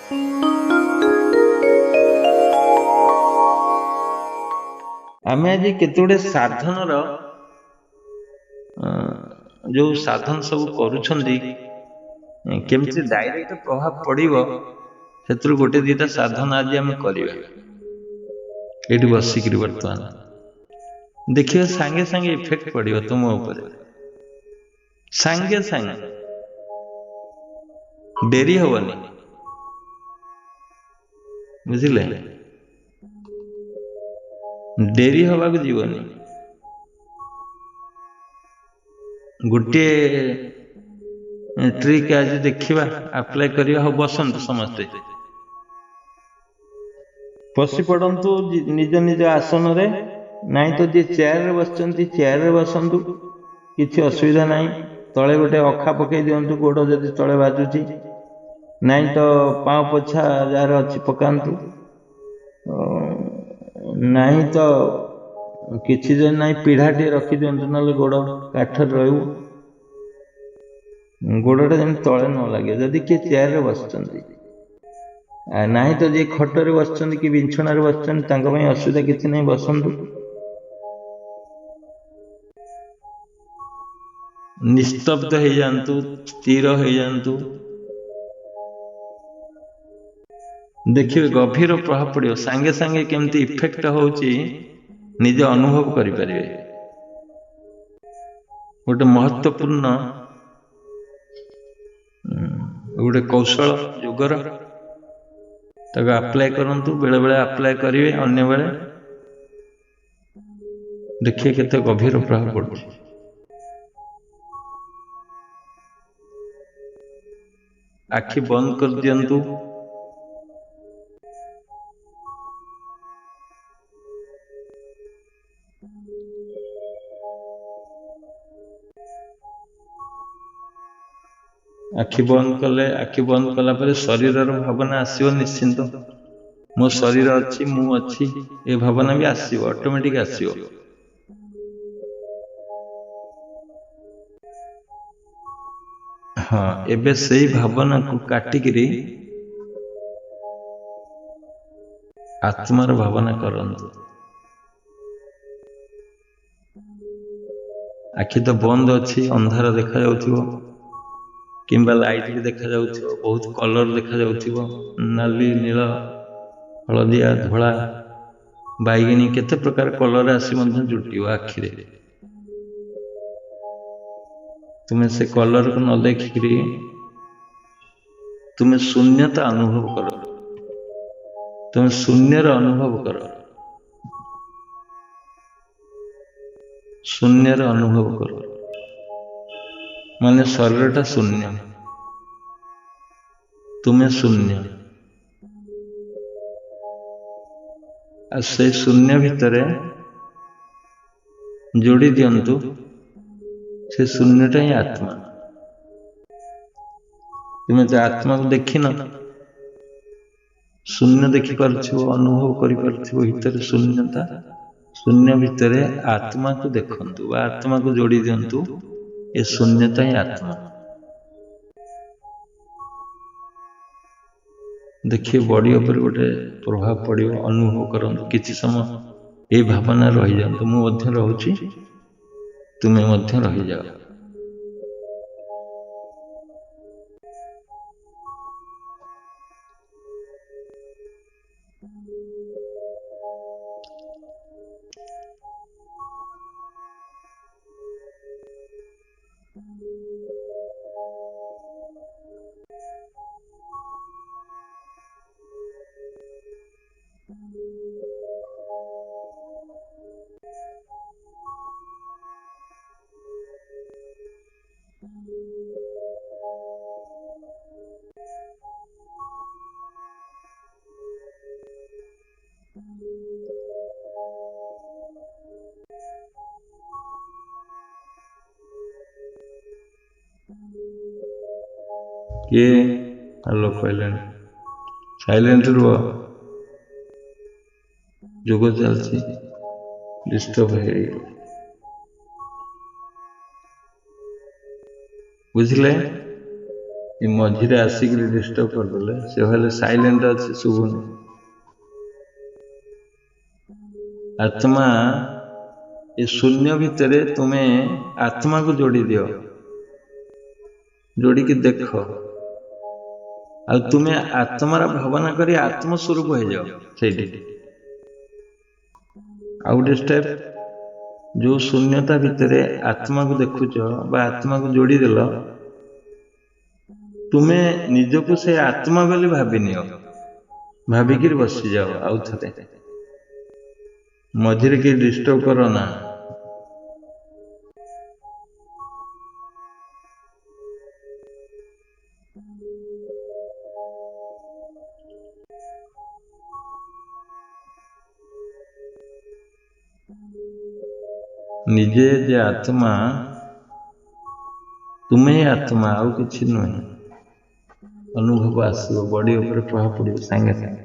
आमे आज केतुड़े साधन जो साधन सब करुछंदी केमती डायरेक्ट प्रभाव पड़िबो सेतु गोटे दीटा साधन आज आम करिबा एठी बसिकरी वर्तमान देखिए सांगे सांगे इफेक्ट पड़िबो तुम ऊपर सांगे सांगे डेरी होबनी बुझिले डेरी हवा को जीवनी गोटे ट्रिक आज देखिबा अप्लाई करिया हो बसंत समस्ते पशि पड़ंतु निज निज आसन रे नाई तो जे चेयर रे बसचंती चेयर रे बसंतु किछि असुविधा नाही तळे गोटे अखा पकई दियंतु गोड़ जदि तळे बाजुची नाई तो पाव पोछा जार अछि पकांतु नहीं तो किछि दिन नहीं पीढ़ाटी रखी दियंतु नले गोड़ काठ रहू गोड़टा जन तळे न लागे जदि के चेयर रे बसचंती नहीं तो जे खटर बसचंती कि बिछणा रे बसचंती तांका पई असुविधा किछि नहीं बसंतु निस्तब्ध हो जातु स्थिर हो जातु देखिए गभीर प्रभाव पड़ो सांगे सांगे केमती इफेक्ट होची निजे अनुभव करि परिबे गोटे महत्वपूर्ण गोटे कौशल युगर तक अप्लाई करंतु बेले बेले अप्लाई करिवे अन्य बेले देखिए केते गभीर प्रभाव पड़ुଛି आखि बंद कर दियंतु आखि बंद कला पर शरीर भावना आसीव निश्चिंत मो शरीर अच्छी मु अच्छी ए भावना भी आसीव ऑटोमेटिक आसीव हाँ एबे सही भावना को काटिकरी आत्मार भावना करंतु आखि तो बंद अच्छी अंधार देखा जाउथिबो किंबा लाइट भी देखा जाउथिबो बहुत कलर देखा जाउथिबो नाली नील हलदिया धोला बैगनी केते प्रकार कलर आसी मध्य जुटिबो आखि रे तुम्हें से कलर को न देखिकरी तुम्हें शून्यता अनुभव करो तुम्हें शून्यर अनुभव करो शून्यर अनुभव करो माने शरीरटा शून्य तुम्हें शून्य आ से शून्य भितरे जोड़ी दियंतु से शून्यटा ही आत्मा तुम्हें तो आत्मा को देखी न शून्य देखी पार्थिव अनुभव करि पार्थिव भितरे शून्यता शून्य भितरे आत्मा को देखंतु आत्मा को जोड़ी दियंतु ए शून्यता ही आत्मा देखिए बॉडी ऊपर गोटे प्रभाव पड़ो अनुभव करंतु किछि समय ए भावना रही जातु मु मध्य रहूची तुम्हें मध्य रही जाओ किए हेलो कहले साइलेंट रुह जोग चलती डिस्टर्ब है बुझले ଏ ମଝିରେ ଆସିକିରି ଡିଷ୍ଟର୍ବ କରିଦେଲେ, ସେ ହେଲେ ସାଇଲେଣ୍ଟ ଅଛି ଶୁଭୁନି। ଆତ୍ମା ଏ ଶୂନ୍ୟ ଭିତରେ ତୁମେ ଆତ୍ମାକୁ ଯୋଡ଼ି ଦିଅ, ଯୋଡ଼ିକି ଦେଖ, ଆଉ ତୁମେ ଆତ୍ମାର ଭାବନା କରି ଆତ୍ମ ସ୍ୱରୂପ ହେଇଯାଅ ସେଇଠି। ଆଉ ଗୋଟେ ଷ୍ଟେପ୍, ଯୋଉ ଶୂନ୍ୟତା ଭିତରେ ଆତ୍ମାକୁ ଦେଖୁଛ ବା ଆତ୍ମାକୁ ଯୋଡ଼ିଦେଲ, ତୁମେ ନିଜକୁ ସେ ଆତ୍ମା ବୋଲି ଭାବିନିଅ, ଭାବିକିରି ବସିଯାଅ। ଆଉ ଥରେ ମଝିରେ କି ଡିଷ୍ଟର୍ବ କର ନା। ନିଜେ ଯେ ଆତ୍ମା, ତୁମେ ହିଁ ଆତ୍ମା, ଆଉ କିଛି ନୁହେଁ। ଅନୁଭବ ଆସିବ, ବଡି ଉପରେ ପ୍ରଭାବ ପଡ଼ିବ ସାଙ୍ଗେ ସାଙ୍ଗେ।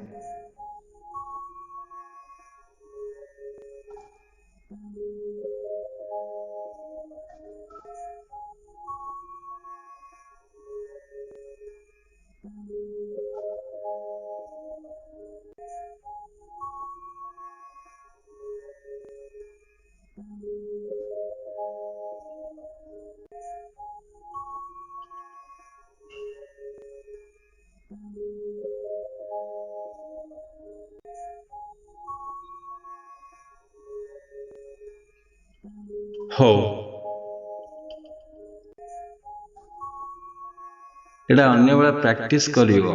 ହଉ, ଏଇଟା ଅନ୍ୟ ବେଳେ ପ୍ରାକ୍ଟିସ କରିବ।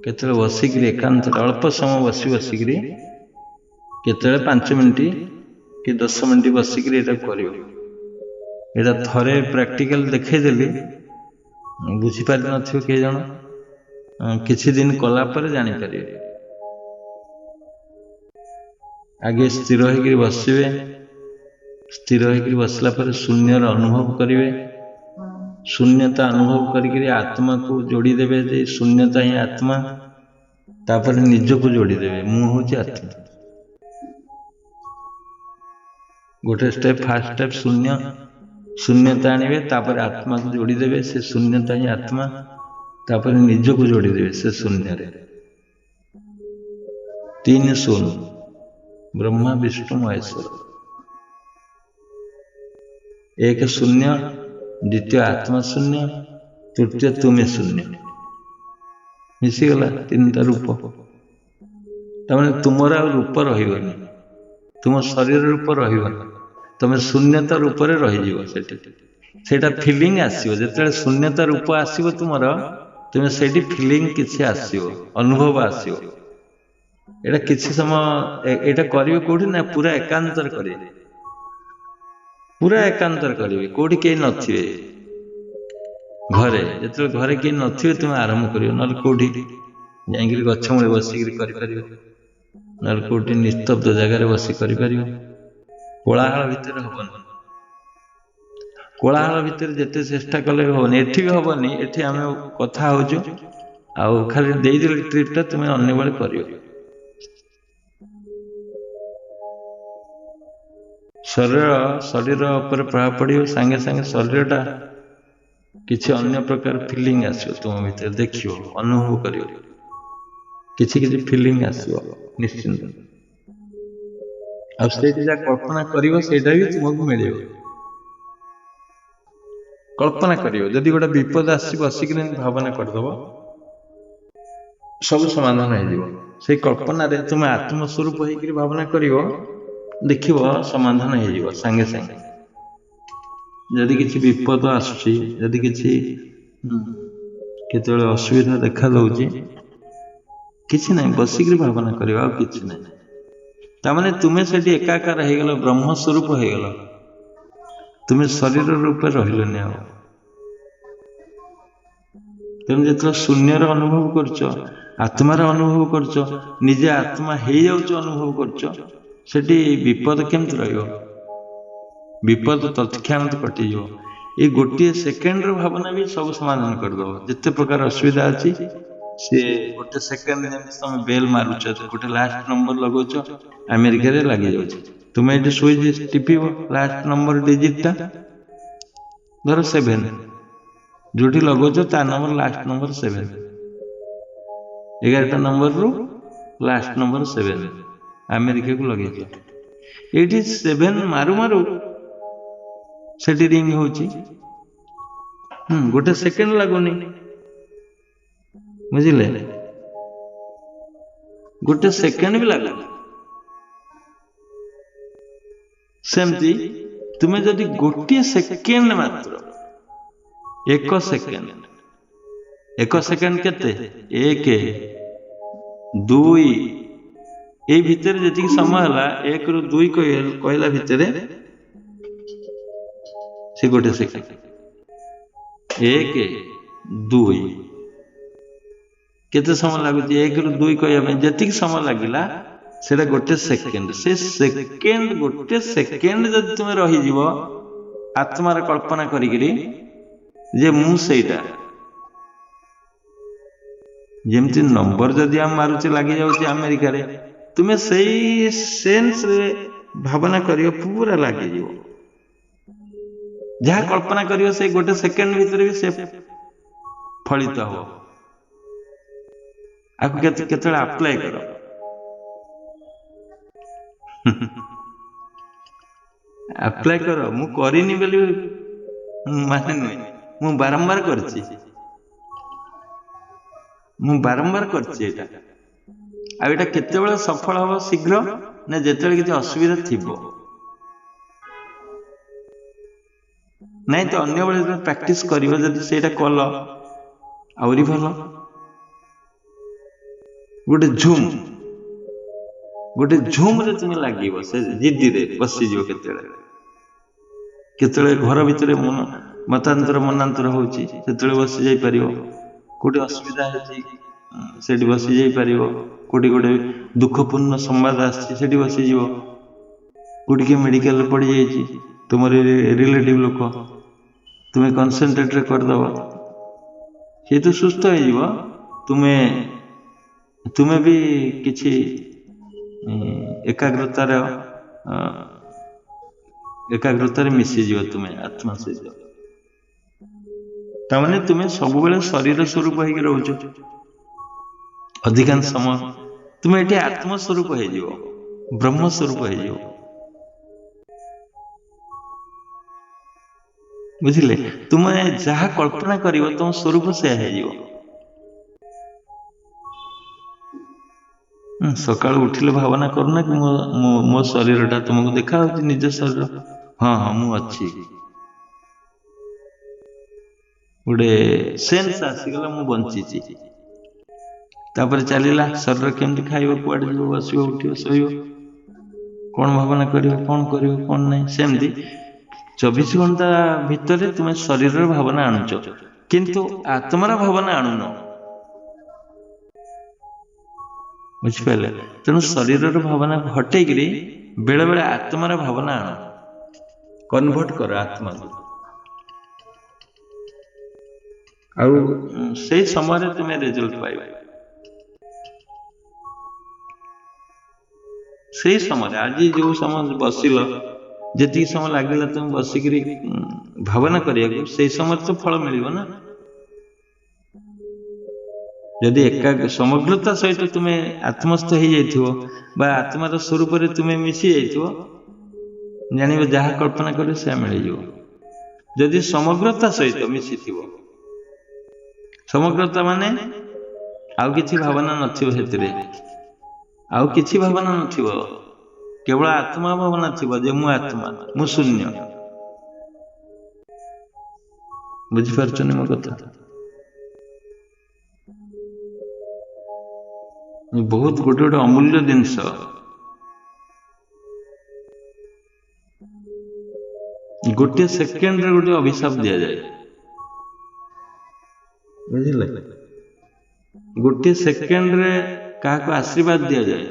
କେତେବେଳେ ବସିକିରି ଏକାନ୍ତରେ ଅଳ୍ପ ସମୟ ବସିକିରି, କେତେବେଳେ 5 ମିନିଟ୍ କି 10 ମିନିଟ୍ ବସିକିରି ଏଇଟା କରିବ। ଏଇଟା ଥରେ ପ୍ରାକ୍ଟିକାଲ ଦେଖେଇଦେଲି, ବୁଝିପାରିନଥିବ କେହି ଜଣ, କିଛି ଦିନ କଲା ପରେ ଜାଣିପାରିବେ। ଆଗେ ସ୍ଥିର ହେଇକିରି ବସିବେ, ସ୍ଥିର ହେଇକିରି ବସିଲା ପରେ ଶୂନ୍ୟର ଅନୁଭବ କରିବେ। ଶୂନ୍ୟତା ଅନୁଭବ କରିକିରି ଆତ୍ମାକୁ ଯୋଡ଼ିଦେବେ ଯେ ଶୂନ୍ୟତା ହିଁ ଆତ୍ମା। ତାପରେ ନିଜକୁ ଯୋଡ଼ିଦେବେ, ମୁଁ ହଉଛି ଆତ୍ମା। ଗୋଟେ ଷ୍ଟେପ୍, ଫାର୍ଷ୍ଟ ଷ୍ଟେପ୍ ଶୂନ୍ୟତା ଆଣିବେ, ତାପରେ ଆତ୍ମାକୁ ଯୋଡ଼ିଦେବେ, ସେ ଶୂନ୍ୟତା ହିଁ ଆତ୍ମା। ତାପରେ ନିଜକୁ ଯୋଡ଼ିଦେବେ ସେ ଶୂନ୍ୟରେ। 3 ଶୂନ, ବ୍ରହ୍ମା ବିଷ୍ଣୁ ମହେଶ୍ୱର। 1 ଶୂନ୍ୟ, ଦ୍ୱିତୀୟ ଆତ୍ମା ଶୂନ୍ୟ, ତୃତୀୟ ତୁମେ ଶୂନ୍ୟ। ମିଶିଗଲା 3ଟା ରୂପ। ତାମାନେ ତୁମର ଆଉ ରୂପ ରହିବନି, ତୁମ ଶରୀର ରୂପ ରହିବନି, ତମେ ଶୂନ୍ୟତା ରୂପରେ ରହିଯିବ ସେଠି। ସେଇଟା ଫିଲିଂ ଆସିବ, ଯେତେବେଳେ ଶୂନ୍ୟତା ରୂପ ଆସିବ ତୁମର, ତୁମେ ସେଇଠି ଫିଲିଂ କିଛି ଆସିବ, ଅନୁଭବ ଆସିବ। ଏଇଟା କିଛି ସମୟ ଏଇଟା କରିବେ କୋଉଠି ନା, ପୁରା ଏକାନ୍ତରେ କରିବେ, ପୁରା ଏକାନ୍ତରେ କରିବେ, କୋଉଠି କେହି ନଥିବେ। ଘରେ, ଯେତେବେଳେ ଘରେ କେହି ନଥିବେ ତୁମେ ଆରମ୍ଭ କରିବ, ନହେଲେ କୋଉଠି ଯାଇକିରି ଗଛ ମୂଳେ ବସିକିରି କରିପାରିବ, ନହେଲେ କୋଉଠି ନିସ୍ତବ୍ଧ ଜାଗାରେ ବସି କରିପାରିବ। କୋଳାହଳ ଭିତରେ ହବନି, କୋଳାହଳ ଭିତରେ ଯେତେ ଚେଷ୍ଟା କଲେ ବି ହବନି। ଏଠି ବି ହବନି, ଏଠି ଆମେ କଥା ହଉଛୁ, ଆଉ ଖାଲି ଦେଇଦେଲେ ଟ୍ରିପ୍ଟା, ତୁମେ ଅନ୍ୟବେଳେ କରିବ। ଶରୀର ଉପରେ ପ୍ରଭାବ ପଡ଼ିବ, ସାଙ୍ଗେ ସାଙ୍ଗେ ଶରୀରଟା କିଛି ଅନ୍ୟ ପ୍ରକାର ଫିଲିଂ ଆସିବ ତୁମ ଭିତରେ, ଦେଖିବ, ଅନୁଭବ କରିବ, କିଛି କିଛି ଫିଲିଂ ଆସିବ ନିଶ୍ଚିନ୍ତ। ଆଉ ସେଇଠି ଯାହା କଳ୍ପନା କରିବ ସେଇଟା ବି ତୁମକୁ ମିଳିବ। କଳ୍ପନା କରିବ, ଯଦି ଗୋଟେ ବିପଦ ଆସିବ, ବସିକିରି ଭାବନା କରିଦବ, ସବୁ ସମାଧାନ ହେଇଯିବ। ସେଇ କଳ୍ପନାରେ ତୁମେ ଆତ୍ମ ସ୍ୱରୂପ ହେଇକିରି ଭାବନା କରିବ, ଦେଖିବ ସମାଧାନ ହେଇଯିବ ସାଙ୍ଗେ ସାଙ୍ଗେ। ଯଦି କିଛି ବିପଦ ଆସୁଛି, ଯଦି କିଛି କେତେବେଳେ ଅସୁବିଧା ଦେଖା ଦଉଛି, କିଛି ନାହିଁ, ବସିକିରି ଭାବନା କରିବ, ଆଉ କିଛି ନାହିଁ। ତାମାନେ ତୁମେ ସେଠି ଏକାକାର ହେଇଗଲ, ବ୍ରହ୍ମ ସ୍ୱରୂପ ହେଇଗଲ, ତୁମେ ଶରୀର ରୂପେ ରହିଲନି ଆଉ। ତେଣୁ ଯେତେବେଳେ ଶୂନ୍ୟର ଅନୁଭବ କରୁଛ, ଆତ୍ମାର ଅନୁଭବ କରୁଛ, ନିଜେ ଆତ୍ମା ହେଇଯାଉଛ, ଅନୁଭବ କରୁଛ, ସେଠି ବିପଦ କେମିତି ରହିବ? ବିପଦ ତତ୍କ୍ଷଣାତ୍ କଟିଯିବ। ଏଇ ଗୋଟିଏ ସେକେଣ୍ଡର ଭାବନା ବି ସବୁ ସମାଧାନ କରିଦବ। ଯେତେ ପ୍ରକାର ଅସୁବିଧା ଅଛି, ସିଏ ଗୋଟେ ସେକେଣ୍ଡ, ଯେମିତି ତମେ ବେଲ୍ ମାରୁଛ, ଗୋଟେ ଲାଷ୍ଟ ନମ୍ବର ଲଗାଉଛ, ଆମେରିକାରେ ଲାଗିଯାଉଛି। ତୁମେ ଏଠି ସୁଇଚ୍ ଟିପିବ, ଲାଷ୍ଟ ନମ୍ବର ଡିଜିଟଟା ଧର 7, जोटी लगौଛ ତା नंबर लास्ट नंबर 7 11टा नंबर रु लास्ट नंबर 7 अमेरिका को लगेछ एठी 7 मारू मारू सेठी रिंग होची गोटे सेकेंड लागुनी बुझिले गोटे सेकेंड भी लागुनी सेमती तुम्हें जदि गोटे सेकेंड मात्र एक सेकेंड केते एक दुई ए भितर जति समय हला एक रु दुई कहला भितर से गोटे सेकेंड एक दुई केते समय लगुच एक रु दुई कहया जति समय लगिला सेटा गोटे सेकेंड से सेकेंड गोटे सेकेंड जदि तुम रही जीव आत्मार कल्पना करिकरी जे मु सेटा जेमती नंबर जदि हम मारुचे लगी जाउची अमेरिका रे तुम्हें सही सेंस रे भावना करियो पूरा लगी जीव जहाँ कल्पना करियो से गोटे सेकेंड भीतर भी से फलित हो आपको केते अप्लाई करो अप्लाई करो मु करिनी बोली माने नहीं मु बारंबार करछि एटा आ एटा केते बेला सफल हो शीघ्र ना जेते किछि असुविधा थिबो नहीं तो अन्य बेले प्रैक्टिस करियो जदि सेटा कल आउरी भलो गोटे झूम रे तुम लागिबो से जिद्दी रे बसी जिवो केतेले घर भितरे मतांतर मनांतर होची सेतेले बसी जाई परियो कोटी असुविधा होची सेठी बसी जाई परियो कोटी गोटे दुखपूर्ण संवाद आछि सेठी बसी जिवो कोटी के मेडिकल पड़ी जाईची तुमर रिलेटिव लोक तुम्हें कंसंट्रेट रे कर दबो से तो सुस्थ हो जीवो तुम्हें भी किछि एकाग्रतार मिसी जीव तुम्हें आत्मा सहित तमाने तुम्हें सब बेले शरीर स्वरूप होइके रहउछ अधिकांश समय तुम्हें एठी आत्म स्वरूप हो जीव ब्रह्म स्वरूप हो जीव बुझिले तुम्हें जहाँ कल्पना करिवो तुम स्वरूप से हो जीव सकाल उठिले भावना करना कि मो शरीर टा तुमको देखा निज शरीर हाँ हाँ मु अच्छी गोटे सेंस आसीगला मु बंची तापर चलीला शरीर केमती खाइबो कुआडे जीवो बसिबो उठिबो सोइबो कौन भावना करिवो कौन नहीं सेमती 24 घंटा भितर तुम शरीर भावना आणुच किंतु आत्मार भावना आणुन बुझिपारे तेणु शरीर भावना हटेकरी बेले बेले आत्मार भावना आण कन्वर्ट कर आत्मा आउ से समय तुम रिजल्ट पाइब से समय आज जो समय बसिल जी समय लगे तुम बसिक भावना करिया से समय तो फल मिल ना जदि एका समग्रता सहित तुम्हें आत्मस्थ हो जाइथिबो बा आत्मार स्वरूप रे तुम्हें मिसी जाइथिबो जानिबो जहाँ कल्पना करे से मिल जाइबो जदि समग्रता सहित मिसी थिबो समग्रता माने आउ किछि भावना नथिबो हेतरे आउ किछि भावना नथिबो केवल आत्मा भावना थिबो जे मु आत्मा मु शून्य बुझि पारछनी मो कथा बहुत गोटे गोटे अमूल्य जिनस गोटे सेकेंड रे गोटे अभिशाप दिया जाए बुझिले गोटे सेकेंड रे काको आशीर्वाद दिया जाए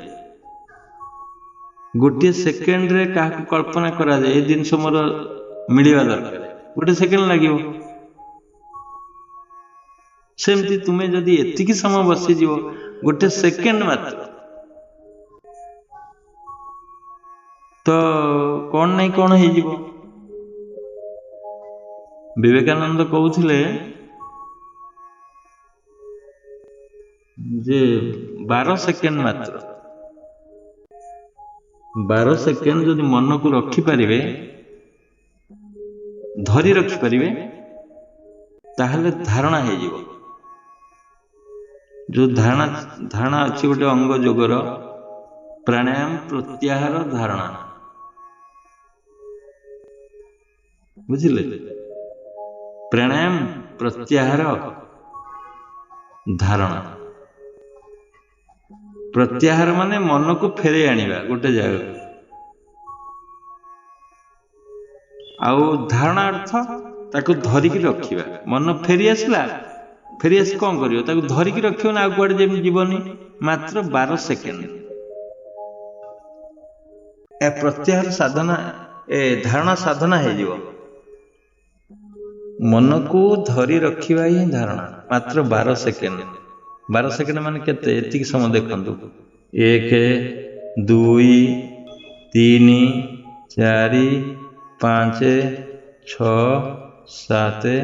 गोटे सेकेंड रे काको कल्पना करा जाए ए दिन मोर मिलवा दरकार गोटे सेकेंड लागिवो सेमती तुम्हें जदि एतिकी समय बसी जीवो गोटे सेकेंड मात्र तो कौन नहीं कौन हो विवेकानंद कहते ଯେ 12 ସେକେଣ୍ଡ ମାତ୍ର 12 ସେକେଣ୍ଡ ଯଦି ମନକୁ ରଖିପାରିବେ, ଧରି ରଖିପାରିବେ, ତାହେଲେ ଧାରଣା ହେଇଯିବ। ଯୋଉ ଧାରଣା ଅଛି ଗୋଟେ ଅଙ୍ଗ ଯୋଗର, ପ୍ରାଣାୟାମ ପ୍ରତ୍ୟାହାର ଧାରଣା, ବୁଝିଲେ? ପ୍ରାଣାୟାମ ପ୍ରତ୍ୟାହାର ଧାରଣା। ପ୍ରତ୍ୟାହାର ମାନେ ମନକୁ ଫେରେଇ ଆଣିବା ଗୋଟେ ଜାଗାକୁ, ଆଉ ଧାରଣା ଅର୍ଥ ତାକୁ ଧରିକି ରଖିବା। ମନ ଫେରି ଆସିଲା, ଫେରିଆସି କଣ କରିବ? ତାକୁ ଧରିକି ରଖିବ ନା, ଆଉ କୁଆଡେ ଯେମିତି ଯିବନି। ମାତ୍ର 12 ସେକେଣ୍ଡ ଏ ପ୍ରତ୍ୟାହାର ସାଧନା, ଧାରଣା ସାଧନା ହେଇଯିବ। ମନକୁ ଧରି ରଖିବା ହିଁ ଧାରଣା। ମାତ୍ର 12 ସେକେଣ୍ଡ। 12 ସେକେଣ୍ଡ ମାନେ କେତେ? ଏତିକି ସମୟ ଦେଖନ୍ତୁ। 1 2 3 4 5 6 7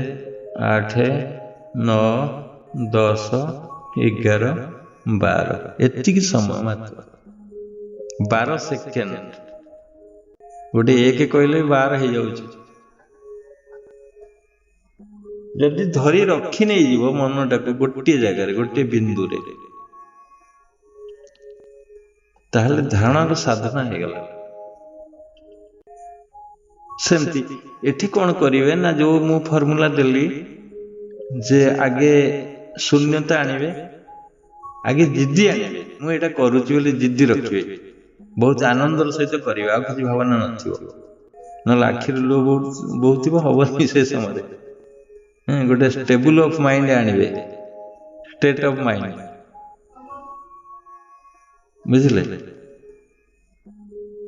8 9 10 11 12, ଏତିକି ସମୟ ମାତ୍ର। 12 ସେକେଣ୍ଡ। ଗୋଟେ 1 କହିଲେ 12 ହେଇଯାଉଛି। ଯଦି ଧରି ରଖି ନେଇଯିବ ମନଟାକୁ ଗୋଟିଏ ଜାଗାରେ, ଗୋଟିଏ ବିନ୍ଦୁରେ, ତାହେଲେ ଧାରଣାର ସାଧନା ହେଇଗଲା। ସେମିତି ଏଠି କଣ କରିବେ ନା, ଯୋଉ ମୁଁ ଫର୍ମୁଲା ଦେଲି ଯେ ଆଗେ ଶୂନ୍ୟତା ଆଣିବେ, ଆଗେ ଜିଦ୍ଦି ଆଣିବେ। ମୁଁ ଏଇଟା କରୁଛି ବୋଲି ଜିଦ୍ଦି ରଖିବେ, ବହୁତ ଆନନ୍ଦର ସହିତ କରିବେ, ଆଉ କିଛି ଭାବନା ନଥିବ। ନହେଲେ ଆଖିରୁ ଲୁହ ବହୁଥିବ, ହବନି ସେ ସମୟରେ। ଗୋଟେ ଷ୍ଟେବୁଲ ଅଫ ମାଇଣ୍ଡ ଆଣିବେ, ଷ୍ଟେଟ ଅଫ ମାଇଣ୍ଡ, ବୁଝିଲେ?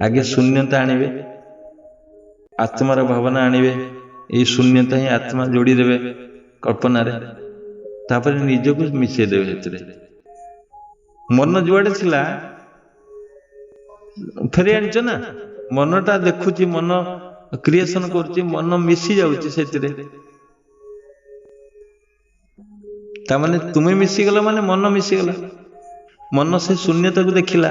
ଆଗେ ଶୂନ୍ୟତା ଆଣିବେ, ଆତ୍ମାର ଭାବନା ଆଣିବେ। ଏଇ ଶୂନ୍ୟତା ହିଁ ଆତ୍ମା ଯୋଡ଼ିଦେବେ କଳ୍ପନାରେ। ତାପରେ ନିଜକୁ ମିଶେଇ ଦେବେ ସେଥିରେ। ମନ ଯୁଆଡେ ଥିଲା ଫେରି ଆଣିଛ ନା। ମନଟା ଦେଖୁଛି, ମନ କ୍ରିଏସନ କରୁଛି, ମନ ମିଶି ଯାଉଛି ସେଥିରେ। ତାମାନେ ତୁମେ ମିଶିଗଲ ମାନେ ମନ ମିଶିଗଲା। ମନ ସେ ଶୂନ୍ୟତାକୁ ଦେଖିଲା,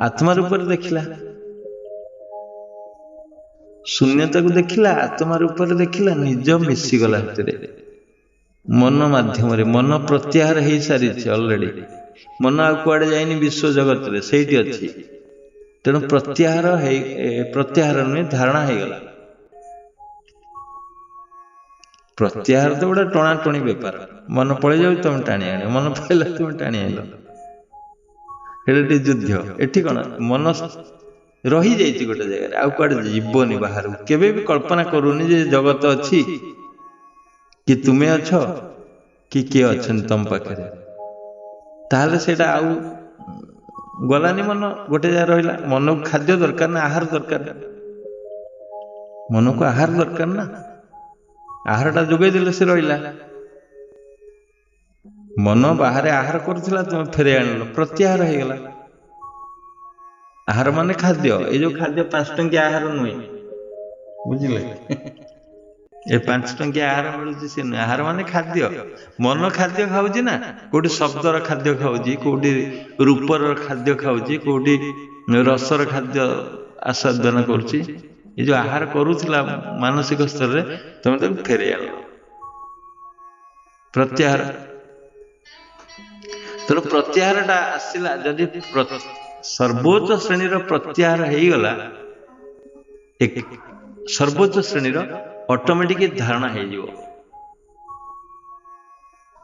ଆତ୍ମା ରୂପରେ ଦେଖିଲା। ଶୂନ୍ୟତାକୁ ଦେଖିଲା, ଆତ୍ମା ରୂପରେ ଦେଖିଲା, ନିଜ ମିଶିଗଲା ସେଥିରେ। ମନ ମାଧ୍ୟମରେ ମନ ପ୍ରତ୍ୟାହାର ହେଇସାରିଛି ଅଲରେଡି। ମନ ଆଉ କୁଆଡେ ଯାଇନି ବିଶ୍ୱ ଜଗତରେ, ସେଇଠି ଅଛି। ତେଣୁ ପ୍ରତ୍ୟାହାର ନୁହେଁ, ଧାରଣା ହେଇଗଲା। ପ୍ରତ୍ୟାହାର ତ ଗୋଟେ ଟଣାଟଣି ବେପାର। ମନ ପଳେଇ ଯାଉଛି, ତମେ ଟାଣି ଆଣିବ। ମନ ପଳେଇଲା, ତମେ ଟାଣି ଆଣିଲ। ଏଇଟା ଟିକେ ଯୁଦ୍ଧ। ଏଠି କଣ, ମନ ରହିଯାଇଛି ଗୋଟେ ଜାଗାରେ, ଆଉ କୁଆଡେ ଯିବନି ବାହାରକୁ। କେବେ ବି କଳ୍ପନା କରୁନି ଯେ ଜଗତ ଅଛି, କି ତୁମେ ଅଛ, କି କିଏ ଅଛନ୍ତି ତମ ପାଖରେ। ତାହେଲେ ସେଇଟା ଆଉ ଗଲାନି। ମନ ଗୋଟେ ଜାଗାରେ ରହିଲା। ମନକୁ ଖାଦ୍ୟ ଦରକାର ନା, ଆହାର ଦରକାର। ମନକୁ ଆହାର ଦରକାର ନା, ଆହାରଟା ଯୋଗାଇ ଦେଲେ ସେ ରହିଲା। ମନ ବାହାରେ ଆହାର କରୁଥିଲା, ତୁମେ ଫେରେଇ ଆଣିଲ, ପ୍ରତ୍ୟାହାର ହେଇଗଲା। ଆହାର ମାନେ ଖାଦ୍ୟ। ଏଇ ଯୋଉ ଖାଦ୍ୟ 5 ଟଙ୍କିଆ ଆହାର ନୁହେଁ, ବୁଝିଲେ? ଏ 5 ଟଙ୍କିଆ ଆହାର ମିଳୁଛି ସେ ନୁହେଁ। ଆହାର ମାନେ ଖାଦ୍ୟ। ମନ ଖାଦ୍ୟ ଖାଉଛି ନା, କୋଉଠି ଶବ୍ଦର ଖାଦ୍ୟ ଖାଉଛି, କୋଉଠି ରୂପର ଖାଦ୍ୟ ଖାଉଛି, କୋଉଠି ରସର ଖାଦ୍ୟ ଆସ୍ୱାଦନ କରୁଛି। ଏ ଯୋଉ ଆହାର କରୁଥିଲା ମାନସିକ ସ୍ତରରେ, ତମେ ତାକୁ ଫେରେଇ ଆଣିଲ, ପ୍ରତ୍ୟାହାର। ତେଣୁ ପ୍ରତ୍ୟାହାରଟା ଆସିଲା। ଯଦି ସର୍ବୋଚ୍ଚ ଶ୍ରେଣୀର ପ୍ରତ୍ୟାହାର ହେଇଗଲା, ସର୍ବୋଚ୍ଚ ଶ୍ରେଣୀର, ଅଟୋମେଟିକ ଧାରଣା ହେଇଯିବ।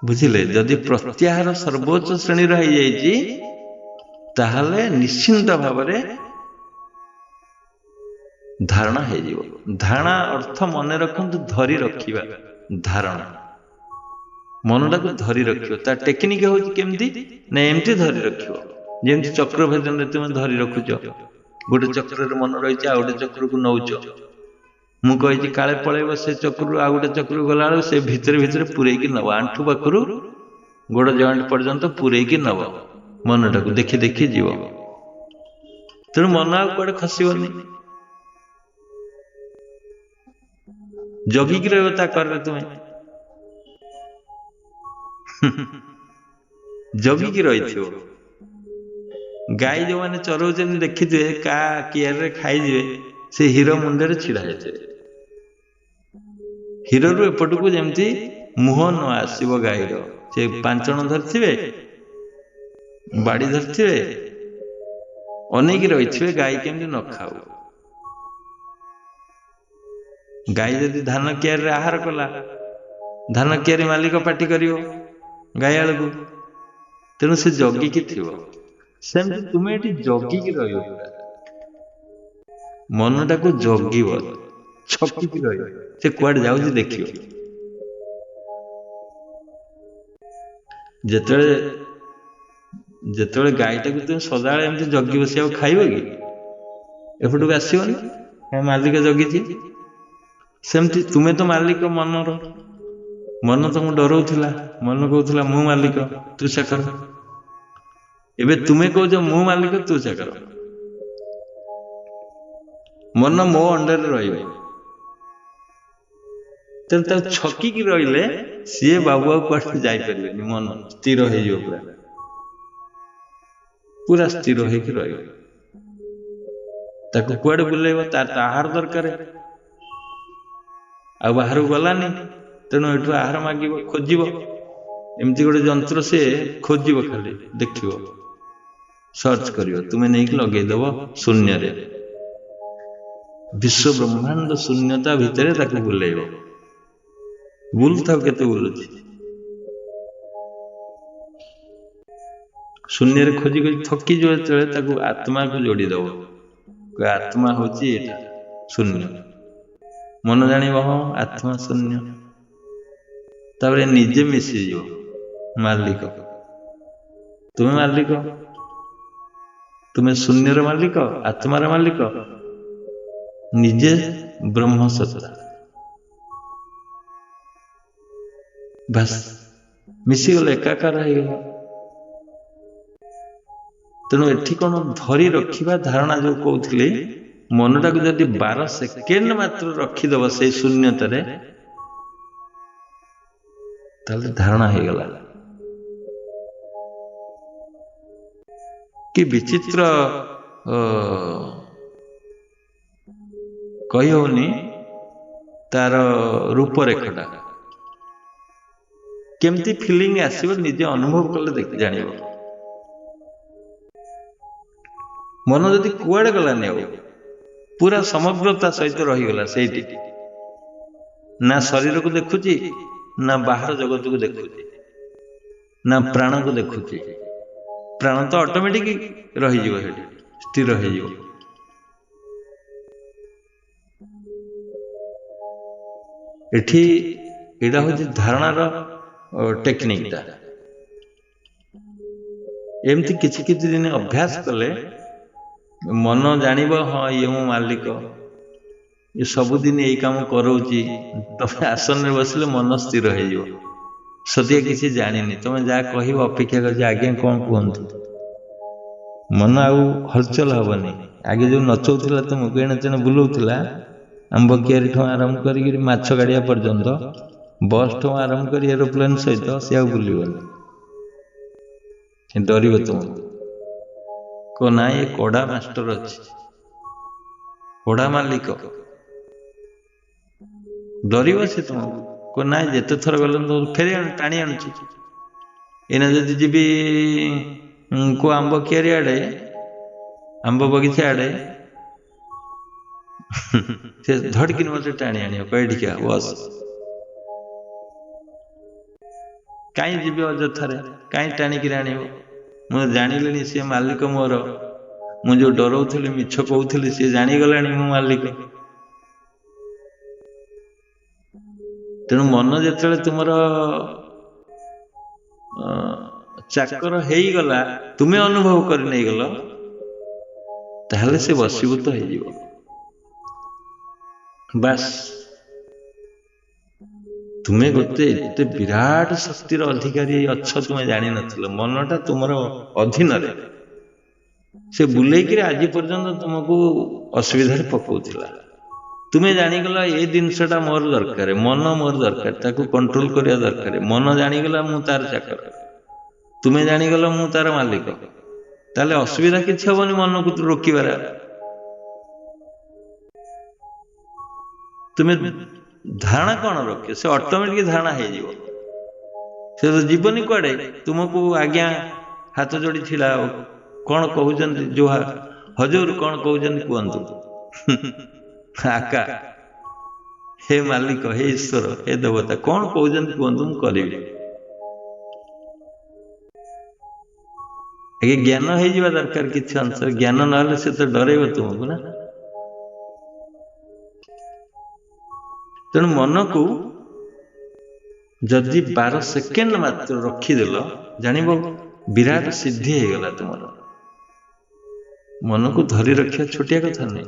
ବୁଝିଲେ? ଯଦି ପ୍ରତ୍ୟାହାର ସର୍ବୋଚ୍ଚ ଶ୍ରେଣୀର ହେଇଯାଇଛି, ତାହେଲେ ନିଶ୍ଚିନ୍ତ ଭାବରେ ଧାରଣା ହେଇଯିବ। ଧାରଣା ଅର୍ଥ ମନେ ରଖନ୍ତୁ, ଧରି ରଖିବା। ଧାରଣା ମନଟାକୁ ଧରି ରଖିବ। ତା ଟେକ୍ନିକ ହଉଛି କେମିତି ନା, ଏମିତି ଧରି ରଖିବ ଯେମିତି ଚକ୍ର ଭେଦନରେ ତୁମେ ଧରି ରଖୁଛ। ଗୋଟେ ଚକ୍ରରେ ମନ ରହିଛି, ଆଉ ଗୋଟେ ଚକ୍ରକୁ ନଉଛ। ମୁଁ କହିଛି କାଳେ ପଳେଇବ, ସେ ଚକ୍ରରୁ ଆଉ ଗୋଟେ ଚକ୍ରକୁ ଗଲାବେଳକୁ ସେ ଭିତରେ ଭିତରେ ପୁରେଇକି ନବ। ଆଣ୍ଠୁ ପାଖରୁ ଗୋଡ ଜଏଣ୍ଟ ପର୍ଯ୍ୟନ୍ତ ପୁରେଇକି ନବ। ମନଟାକୁ ଦେଖି ଦେଖି ଯିବ। ତେଣୁ ମନ ଆଉ କୁଆଡେ ଖସିବନି। ଜଗିକି ରହିବ ତା କରରେ ତୁମେ। ଜଗିକି ରହିଥିବ। ଗାଈ ଯୋଉମାନେ ଚରଉଛନ୍ତି ଦେଖିଥିବେ କା କିଆରରେ ଖାଇଯିବେ, ସେ ହିର ମୁଣ୍ଡରେ ଛିଡା ହେଇଥିବେ। ହିରରୁ ଏପଟକୁ ଯେମିତି ମୁହଁ ନ ଆସିବ ଗାଈର, ସେ ପାଞ୍ଚଣ ଧରିଥିବେ, ବାଡି ଧରିଥିବେ, ଅନେଇକି ରହିଥିବେ ଗାଈ କେମିତି ନ ଖାଉ। ଗାଈ ଯଦି ଧାନ କିଆରିରେ ଆହାର କଲା, ଧାନ କିଆରି ମାଲିକ ପାଟି କରିବ ଗାଈଆଳକୁ, ତେଣୁ ସେ ଜଗିକି ଥିବ। ସେମିତି ତୁମେ ଏଠି ଜଗିକି ରହିବ, ପୁରା ମନଟାକୁ ଜଗିବ, ଛକିକି ରହିବ, ସେ କୁଆଡେ ଯାଉଛି ଦେଖିବ। ଯେତେବେଳେ ଗାଈଟାକୁ ତୁମେ ସଦାବେଳେ ଏମିତି ଜଗି ବସି ଆଉ ଖାଇବ କି? ଏପଟକୁ ଆସିବନି, ମାଲିକ ଜଗିଛି। ସେମିତି ତୁମେ ତ ମାଲିକ ମନର, ମନ ତମକୁ ଡରଉଥିଲା, ମନ କହୁଥିଲା ମୁଁ ମାଲିକ ତୁ ଚାକର। ଏବେ ତୁମେ କହୁଛ ମୁଁ ମାଲିକ ତୁ ଚାକର। ମନ ମୋ ଅଣ୍ଡରରେ ରହିବ। ତେଣୁ ତାକୁ ଛକିକି ରହିଲେ ସିଏ ବାବୁ ଆଉ କୁଆଡେ ଯାଇପାରିବେନି, ମନ ସ୍ଥିର ହେଇଯିବ, ପୁରା ସ୍ଥିର ହେଇକି ରହିବ। ତାକୁ କୁଆଡେ ବୁଲେଇବ, ତାର ତ ଆହାର ଦରକାର, ଆଉ ବାହାରକୁ ଗଲାନି, ତେଣୁ ଏଠୁ ଆହାର ମାଗିବ, ଖୋଜିବ। ଏମିତି ଗୋଟେ ଯନ୍ତ୍ର, ସେ ଖୋଜିବ, ଖାଲି ଦେଖିବ, ସର୍ଚ୍ଚ କରିବ, ତୁମେ ନେଇକି ଲଗେଇଦବ ଶୂନ୍ୟରେ, ବିଶ୍ୱ ବ୍ରହ୍ମାଣ୍ଡ ଶୂନ୍ୟତା ଭିତରେ ତାକୁ ବୁଲେଇବ। ବୁଲୁଥାଉ, କେତେ ବୁଲୁଛି, ଶୂନ୍ୟରେ ଖୋଜି ଖୋଜି ଥକିଯିବ ଯେତେବେଳେ, ତାକୁ ଆତ୍ମାକୁ ଯୋଡିଦବ, ଆତ୍ମା ହଉଛି ଏଇଟା ଶୂନ୍ୟ। ମନ ଜାଣିବ ହଁ ଆତ୍ମା ଶୂନ୍ୟ, ତାପରେ ନିଜେ ମିଶିଯିବ। ମାଲିକ ତୁମେ, ମାଲିକ ତୁମେ, ଶୂନ୍ୟର ମାଲିକ, ଆତ୍ମାର ମାଲିକ, ନିଜେ ବ୍ରହ୍ମ ସତ୍ତା। ବାସ୍ ମିଶିଗଲେ, ଏକାକାର ହେଇଗଲା। ତେଣୁ ଏଠି କଣ ଧରି ରଖିବା ଧାରଣା, ଯୋଉ କହୁଥିଲି, ମନଟାକୁ ଯଦି 12 ସେକେଣ୍ଡ ମାତ୍ର ରଖିଦବ ସେଇ ଶୂନ୍ୟତାରେ, ତାହେଲେ ଧାରଣା ହେଇଗଲା। କି ବିଚିତ୍ର କହି ହଉନି ତାର ରୂପରେଖଟା, କେମିତି ଫିଲିଂ ଆସିବ ନିଜେ ଅନୁଭବ କଲେ ଜାଣିବ। ମନ ଯଦି କୁଆଡେ ଗଲାନି, ଆଉ ପୁରା ସମଗ୍ରତା ସହିତ ରହିଗଲା ସେଇଠି, ନା ଶରୀରକୁ ଦେଖୁଛି, ନା ବାହାର ଜଗତକୁ ଦେଖୁଛି, ନା ପ୍ରାଣକୁ ଦେଖୁଛି। ପ୍ରାଣ ତ ଅଟୋମେଟିକ ରହିଯିବ, ସେଠି ସ୍ଥିର ହେଇଯିବ। ଏଠି ଏଇଟା ହଉଛି ଧାରଣାର ଟେକ୍ନିକଟା। ଏମିତି କିଛି କିଛି ଦିନ ଅଭ୍ୟାସ କଲେ ମନ ଜାଣିବ, ହଁ ଇଏ ମୋ ମାଲିକ, ଏ ସବୁଦିନ ଏଇ କାମ କରଉଛି। ତମେ ଆସନରେ ବସିଲେ ମନ ସ୍ଥିର ହେଇଯିବ, ସଦିଆ କିଛି ଜାଣିନି, ତମେ ଯାହା କହିବ ଅପେକ୍ଷା କରିଛି, ଆଜ୍ଞା କଣ କୁହନ୍ତୁ। ମନ ଆଉ ହଲଚଲ ହବନି। ଆଗେ ଯୋଉ ନଚଉଥିଲା, ତୁମକୁ ଏଣେ ତେଣେ ବୁଲଉଥିଲା, ଆମ୍ବ କିଆରିଠୁ ଆରମ୍ଭ କରିକି ମାଛ ଗାଡିଆ ପର୍ଯ୍ୟନ୍ତ, ବସ୍ ଠୁ ଆରମ୍ଭ କରି ଏରୋପ୍ଲେନ ସହିତ, ସେ ଆଉ ବୁଲିବନି, ଡରିବ ତୁମକୁ। ନା ଏ କଡା ମାଷ୍ଟର ଅଛି, କଡା ମାଲିକ, ଡରିବ ସେ ତୁମକୁ। ନାଇଁ ଯେତେ ଥର ଗଲେ ଫେରି ଟାଣି ଆଣୁଛି। ଏଇନା ଯଦି ଯିବି କୋଉ ଆମ୍ବ କିଆରି ଆଡେ, ଆମ୍ବ ବଗିଚା ଆଡେ, ସେ ଧଡକିନି ମତେ ଟାଣି ଆଣିବ, ଏଠିକି ବସ। କାହିଁ ଯିବି ଅଯଥାରେ, କାହିଁ ଟାଣିକିରି ଆଣିବ? ମୁଁ ଜାଣିଲିଣି ସିଏ ମାଲିକ ମୋର। ମୁଁ ଯୋଉ ଡରଉଥିଲି, ମିଛ କହୁଥିଲି, ସିଏ ଜାଣିଗଲାଣି ମୁଁ ମାଲିକ। ତେଣୁ ମନ ଯେତେବେଳେ ତୁମର ଚାକର ହେଇଗଲା, ତୁମେ ଅନୁଭବ କରି ନେଇଗଲ, ତାହେଲେ ସେ ବଶୀଭୂତ ହେଇଯିବ। ବାସ୍ ତୁମେ ଗୋଟେ ଏତେ ବିରାଟ ଶକ୍ତିର ଅଧିକାରୀ ଅଛ, ତୁମେ ଜାଣିନଥିଲ। ମନଟା ତୁମର ଅଧୀନରେ, ସେ ବୁଲେଇକିରି ଆଜି ପର୍ଯ୍ୟନ୍ତ ତୁମକୁ ଅସୁବିଧାରେ ପକଉଥିଲା। ତୁମେ ଜାଣିଗଲ ଏ ଜିନିଷଟା ମୋର ଦରକାର, ମନ ମୋର ଦରକାର, ତାକୁ କଣ୍ଟ୍ରୋଲ କରିବା ଦରକାର। ମନ ଜାଣିଗଲା ମୁଁ ତାର ଚାକର। ତୁମେ ଜାଣିଗଲ ମୁଁ ତାର ମାଲିକ, ତାହେଲେ ଅସୁବିଧା କିଛି ହବନି ମନକୁ ରୋକିବାର। ତୁମେ ଧାରଣା କଣ ରଖିବ, ସେ ଅଟୋମେଟିକ ଧାରଣା ହେଇଯିବ। ସେ ତ ଯିବନି କୁଆଡେ, ତୁମକୁ ଆଜ୍ଞା ହାତ ଯୋଡି ଛିଡା ହବ। କଣ କହୁଛନ୍ତି ଜୁହାର, ହଜୁର କଣ କହୁଛନ୍ତି କୁହନ୍ତୁ। ଆକା, ହେ ମାଲିକ, ହେ ଈଶ୍ୱର, ହେ ଦେବତା, କଣ କହୁଛନ୍ତି କୁହନ୍ତୁ, ମୁଁ କରିବି। ଆଜ୍ଞା ଜ୍ଞାନ ହେଇଯିବା ଦରକାର କିଛି ଅଂଶରେ, ଜ୍ଞାନ ନହେଲେ ସେ ତ ଡରେଇବ ତୁମକୁ ନା। ତେଣୁ ମନକୁ ଯଦି 12 ସେକେଣ୍ଡ ମାତ୍ର ରଖିଦେଲ, ଜାଣିବ ବିରାଟ ସିଦ୍ଧି ହେଇଗଲା ତୁମର। ମନକୁ ଧରି ରଖିବା ଛୋଟିଆ କଥା ନୁହେଁ।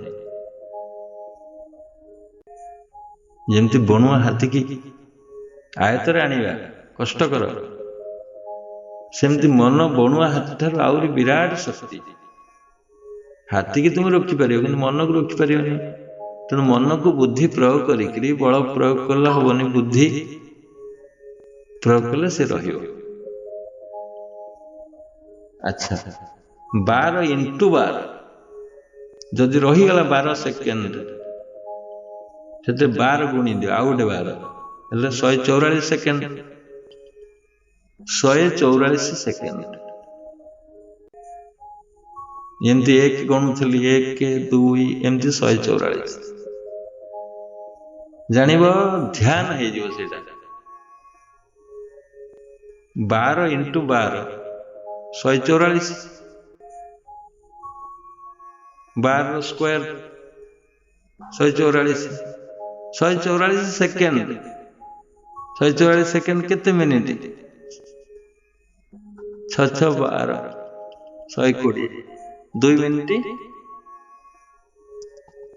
ଯେମିତି ବଣୁଆ ହାତୀକି ଆୟତରେ ଆଣିବା କଷ୍ଟକର, ସେମିତି ମନ ବଣୁଆ ହାତୀ ଠାରୁ ଆହୁରି ବିରାଟ ଶକ୍ତି। ହାତୀକି ତୁମେ ରୋକିପାରିବ କିନ୍ତୁ ମନକୁ ରୋକିପାରିବନି। ତେଣୁ ମନକୁ ବୁଦ୍ଧି ପ୍ରୟୋଗ କରିକିରି, ବଳ ପ୍ରୟୋଗ କଲେ ହବନି, ବୁଦ୍ଧି ପ୍ରୟୋଗ କଲେ ସେ ରହିବ। ଆଚ୍ଛା, 12 × 12 ଯଦି ରହିଗଲା 12 ସେକେଣ୍ଡ, ସେଥିରେ 12 ଗୁଣି ଦିଅ, ଆଉ ଗୋଟେ 12 ହେଲେ 144 ସେକେଣ୍ଡ। 144 ସେକେଣ୍ଡ। ଏମିତି 1 ଗଣୁଥିଲି, 1 2 ଏମିତି 144। ଜାଣିବ ଧ୍ୟାନ ହେଇଯିବ ସେଇଟା। 12 × 12 144, 12 ସ୍କୋୟାର 144, 144 ସେକେଣ୍ଡ। 144 ସେକେଣ୍ଡ କେତେ ମିନିଟ? 6 6 12 120, 2 ମିନିଟ,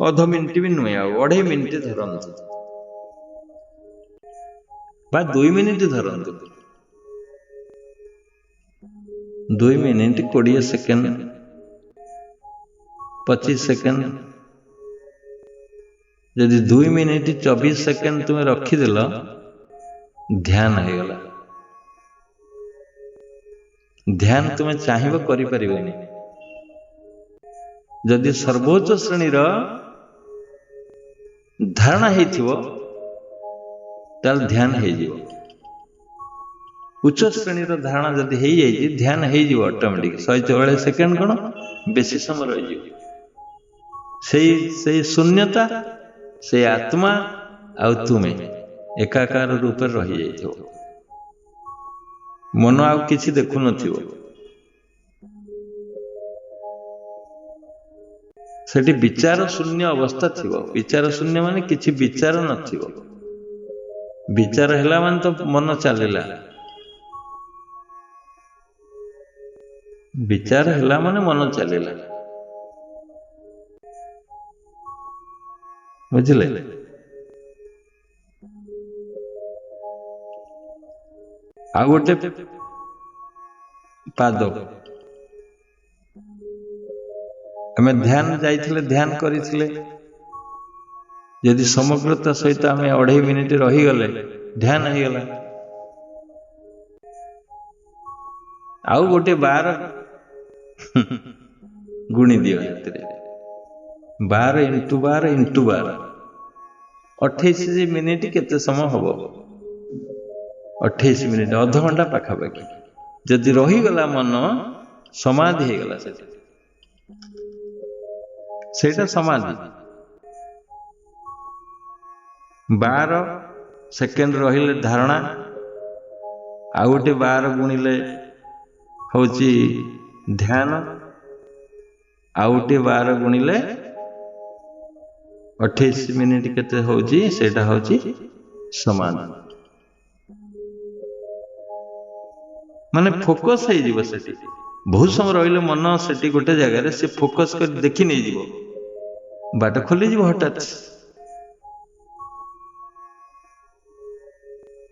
ଅଧ ମିନିଟ ବି ନୁହେଁ, ଆଉ 2.5 ମିନିଟ ଧରନ୍ତୁ, ବା 2 ମିନିଟ ଧରନ୍ତୁ। 2 ମିନିଟ 20 ସେକେଣ୍ଡ, 25 ସେକେଣ୍ଡ। ଯଦି 2 ମିନିଟ 24 ସେକେଣ୍ଡ ତୁମେ ରଖିଦେଲ, ଧ୍ୟାନ ହେଇଗଲା। ଧ୍ୟାନ ତୁମେ ଚାହିଁବ କରିପାରିବନି। ଯଦି ସର୍ବୋଚ୍ଚ ଶ୍ରେଣୀର ଧାରଣା ହେଇଥିବ, ତାହେଲେ ଧ୍ୟାନ ହେଇଯିବ। ଉଚ୍ଚ ଶ୍ରେଣୀର ଧାରଣା ଯଦି ହେଇଯାଇଛି, ଧ୍ୟାନ ହେଇଯିବ ଅଟୋମେଟିକ। 144 ସେକେଣ୍ଡ କଣ ବେଶୀ ସମୟ ରହିଯିବ। ସେଇ ଶୂନ୍ୟତା, ସେଇ ଆତ୍ମା ଆଉ ତୁମେ ଏକାକାର ରୂପରେ ରହିଯାଇଥିବ। ମନ ଆଉ କିଛି ଦେଖୁନଥିବ। ସେଠି ବିଚାର ଶୂନ୍ୟ ଅବସ୍ଥା ଥିବ। ବିଚାର ଶୂନ୍ୟ ମାନେ କିଛି ବିଚାର ନଥିବ। ବିଚାର ହେଲା ମାନେ ତ ମନ ଚାଲିଲା। ବିଚାର ହେଲା ମାନେ ମନ ଚାଲିଲା। ବୁଝିଲେ? ଆଉ ଗୋଟେ ପାଦ, ଆମେ ଧ୍ୟାନ ଯାଇଥିଲେ, ଧ୍ୟାନ କରିଥିଲେ, ଯଦି ସମଗ୍ରତା ସହିତ ଆମେ 2.5 ମିନିଟ ରହିଗଲେ, ଧ୍ୟାନ ହେଇଗଲା। ଆଉ ଗୋଟେ 12 ଗୁଣି ଦିଅ, ସେଥିରେ 12 × 12 × 12 28 ମିନିଟ କେତେ ସମୟ ହବ? 28 ମିନିଟ, ଅଧଘଣ୍ଟା ପାଖାପାଖି। ଯଦି ରହିଗଲା ମନ, ସମାଧି ହେଇଗଲା। ସେଇଟା ସମାଧି। 12 ସେକେଣ୍ଡ ରହିଲେ ଧାରଣା, ଆଉ ଗୋଟେ 12 ଗୁଣିଲେ ହଉଛି ଧ୍ୟାନ, ଆଉ ଗୋଟେ 12 ଗୁଣିଲେ 28 ମିନିଟ କେତେ ହଉଛି, ସେଇଟା ହଉଛି ସମାଧି। ମାନେ ଫୋକସ ହେଇଯିବ ସେଠି। ବହୁତ ସମୟ ରହିଲେ ମନ ସେଠି ଗୋଟେ ଜାଗାରେ, ସେ ଫୋକସ କରି ଦେଖି ନେଇଯିବ, ବାଟ ଖୋଲିଯିବ।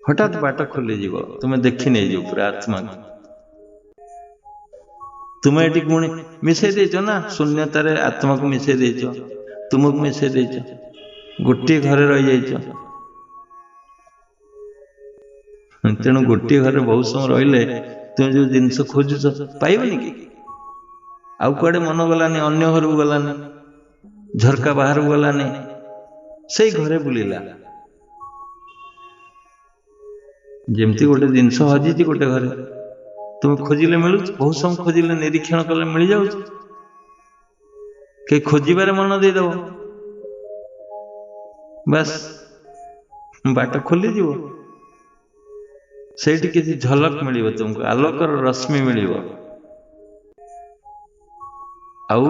ହଠାତ୍ ବାଟ ଖୋଲିଯିବ, ତୁମେ ଦେଖି ନେଇଯିବ ପୁରା ଆତ୍ମାକୁ। ତୁମେ ଏଠି ଗୁଣି ମିଶେଇ ଦେଇଛ ନା, ଶୂନ୍ୟତାରେ ଆତ୍ମାକୁ ମିଶେଇ ଦେଇଛ, ତୁମକୁ ମିଶେଇ ଦେଇଛ, ଗୋଟିଏ ଘରେ ରହିଯାଇଛ। ତେଣୁ ଗୋଟିଏ ଘରେ ବହୁତ ସମୟ ରହିଲେ तुम जो जिनस खोजुच पाइबनी कि आउ कुआडे मन गलानी अन्य घर को गलानी झरका बाहर को गलानी से घरे बुलिला जेमती गोटे जिनस हजिची गोटे घरे तुम खोजिले मिलू बहुत समय खोजिले निरीक्षण कले मिल जाऊ के खोजबार मन देदेव बस बाट खोली जीव सेठी किसी झलक मिलिବ तुमको आलोकर रश्मि मिलिବ आउ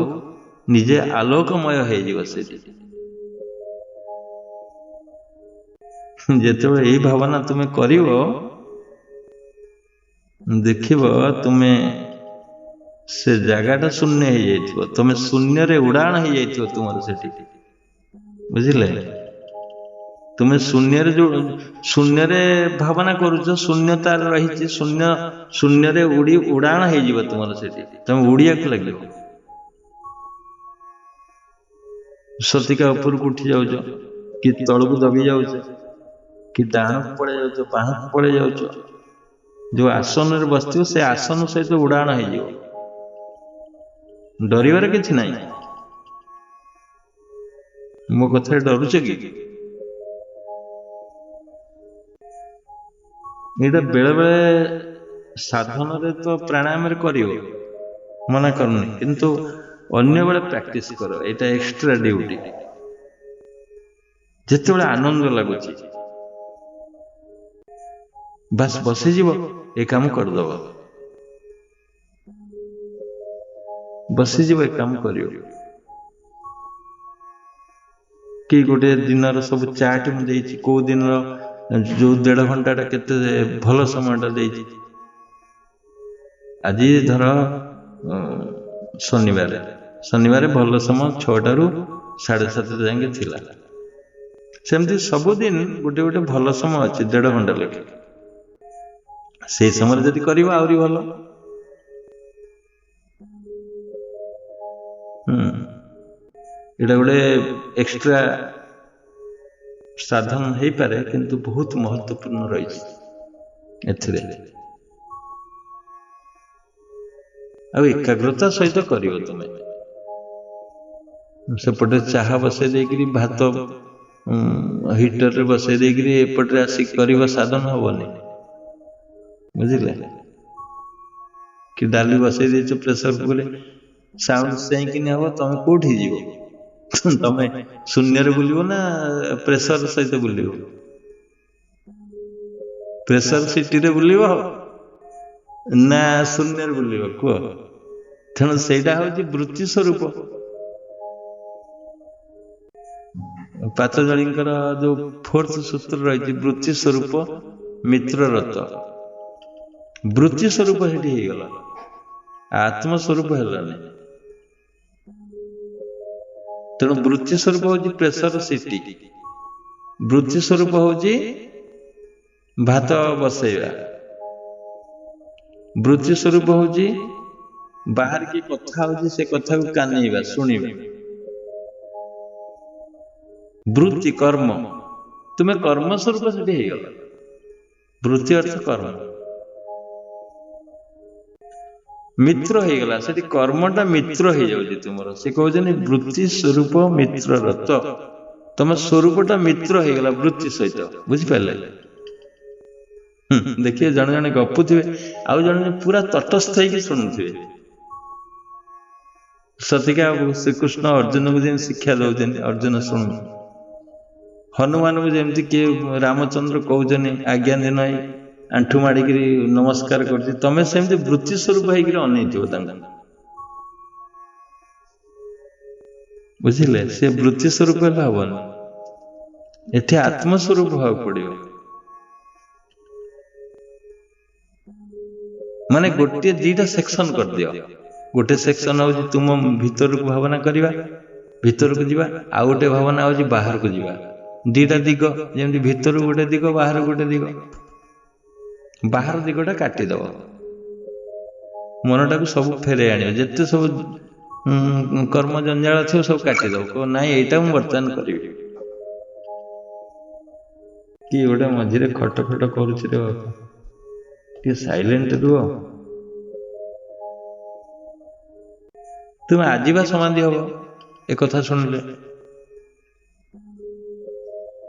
निजे आलोकमय हो जीव सेठी जेते यही भावना तुम्हें करिवो देखिबो तुम्हें से जगाटा शून्य हो जाइथिबो तुम्हें शून्य रे उड़ाण हो जाइथिबो तुमर सेठी बुझिले तुम्हें शून्य रे जो शून्य रे भावना करूछ शून्यता रही शून्य शून्य रे उड़ी उड़ाण हो जीव तुमर सेठी तुम उड़िया को लगिबो सतिका ऊपर को उठी जाउछ कि तळ को दबी जाउछ कि डाण पड़े जाउछ बाह पड़े जाउछ जो आसन रे बसथिबो से आसन सहित उड़ाण हो जीव डरिवार किछि नाही मो कथा डरुछ कि ये बेले बेले साधन रे तो प्राणायाम रे करियो मना करनी किंतु अन्य बेले प्रैक्टिस करो एटा एक्स्ट्रा ड्यूटी जेते बेले आनंद लागुची बस बसी जीव ए काम कर दब बसी जीव ए काम करियो कि गोटे दिन सब चार्ट मु देछि को दिन जो 1.5 घंटा केते भल समयटा देछि आज धर शनिवार भल समय 6टा रु 7:30 जाके थिला सेमती सबुदिन गोटे गोटे भल समय अच्छे 1.5 घंटा लगे से समय जदि करिबा आउरी भल एटा गोटे एक्स्ट्रा साधन हो पारे किंतु बहुत महत्वपूर्ण रही एथिरे आ एकाग्रता सहित करियो तुमे सेपटे चाहा बसे देकरी भात हीटर रे बसे देकरी एपटे आसी करिबा साधन होबनी बुझिले कि डाली बसे देछ प्रेशर कुकर साउंड सेई कि हबो तमे कोठी जीवो तमे शून्य रे बुलिबो ना प्रेशर सहित बुलिबो प्रेशर सिटी रे बुलिबो ना शून्य रे बुलिबो को तेणु सेटा होची वृत्ति स्वरूप पातंजलिंकर जो 4th सूत्र रही वृत्ति स्वरूप मित्र रत वृत्ति स्वरूप हेटी हे गला आत्म स्वरूप हेलानी तेणु वृत्ति स्वरूप होची प्रेशर सिटी वृत्ति स्वरूप होची भात बसैया वृत्ति स्वरूप होची बाहर की कथा होची से कथा को कानेइबा सुनिबा वृत्ति कर्म तुम्हें कर्म स्वरूप से हे गला वृत्ति अर्थ कर्म मित्र हो गला से कर्मटा मित्र हो जाउची तुमरो से कहजनी वृत्ति स्वरूप मित्र रत तुम स्वरूपटा मित्र हो गला वृत्ति सहित बुझि पाले देखिए जन जन गपुथिबे आउ जन पूरा तटस्थ होई सुनुथिबे सतिका श्रीकृष्ण अर्जुन को जेन शिक्षा दउजन अर्जुन सुनु हनुमान को जेमती के रामचंद्र कहजनी आज्ञा देनाई आंठू माड़िकी नमस्कार कर तमें सेमती वृत्ति स्वरूप होकर बुझिले से वृत्ति स्वरूप हबन एठी आत्मस्वरूप भाव पड़ो माने गोटे 2टा सेक्शन कर दियो गोटे सेक्शन हो तुम भीतर को भावना करवा भीतर को जीवा आ गोटे भावना हो बाहर को जीवा 2टा दिग जेमती भीतर गोटे दिग बाहर गोटे दिग बाहर दिगटा काटिदब मनटा को सब फेरे आने जिते सब कर्म जंजाल थी सब काटिदब ना यहीटा मुझे बर्तमान करी कि गोटे मझे खट खट कर साइलेंट रुह। ତୁମେ ଆଜିବା ସମାଧି ହବ ଏ କଥା ଶୁଣିଲେ।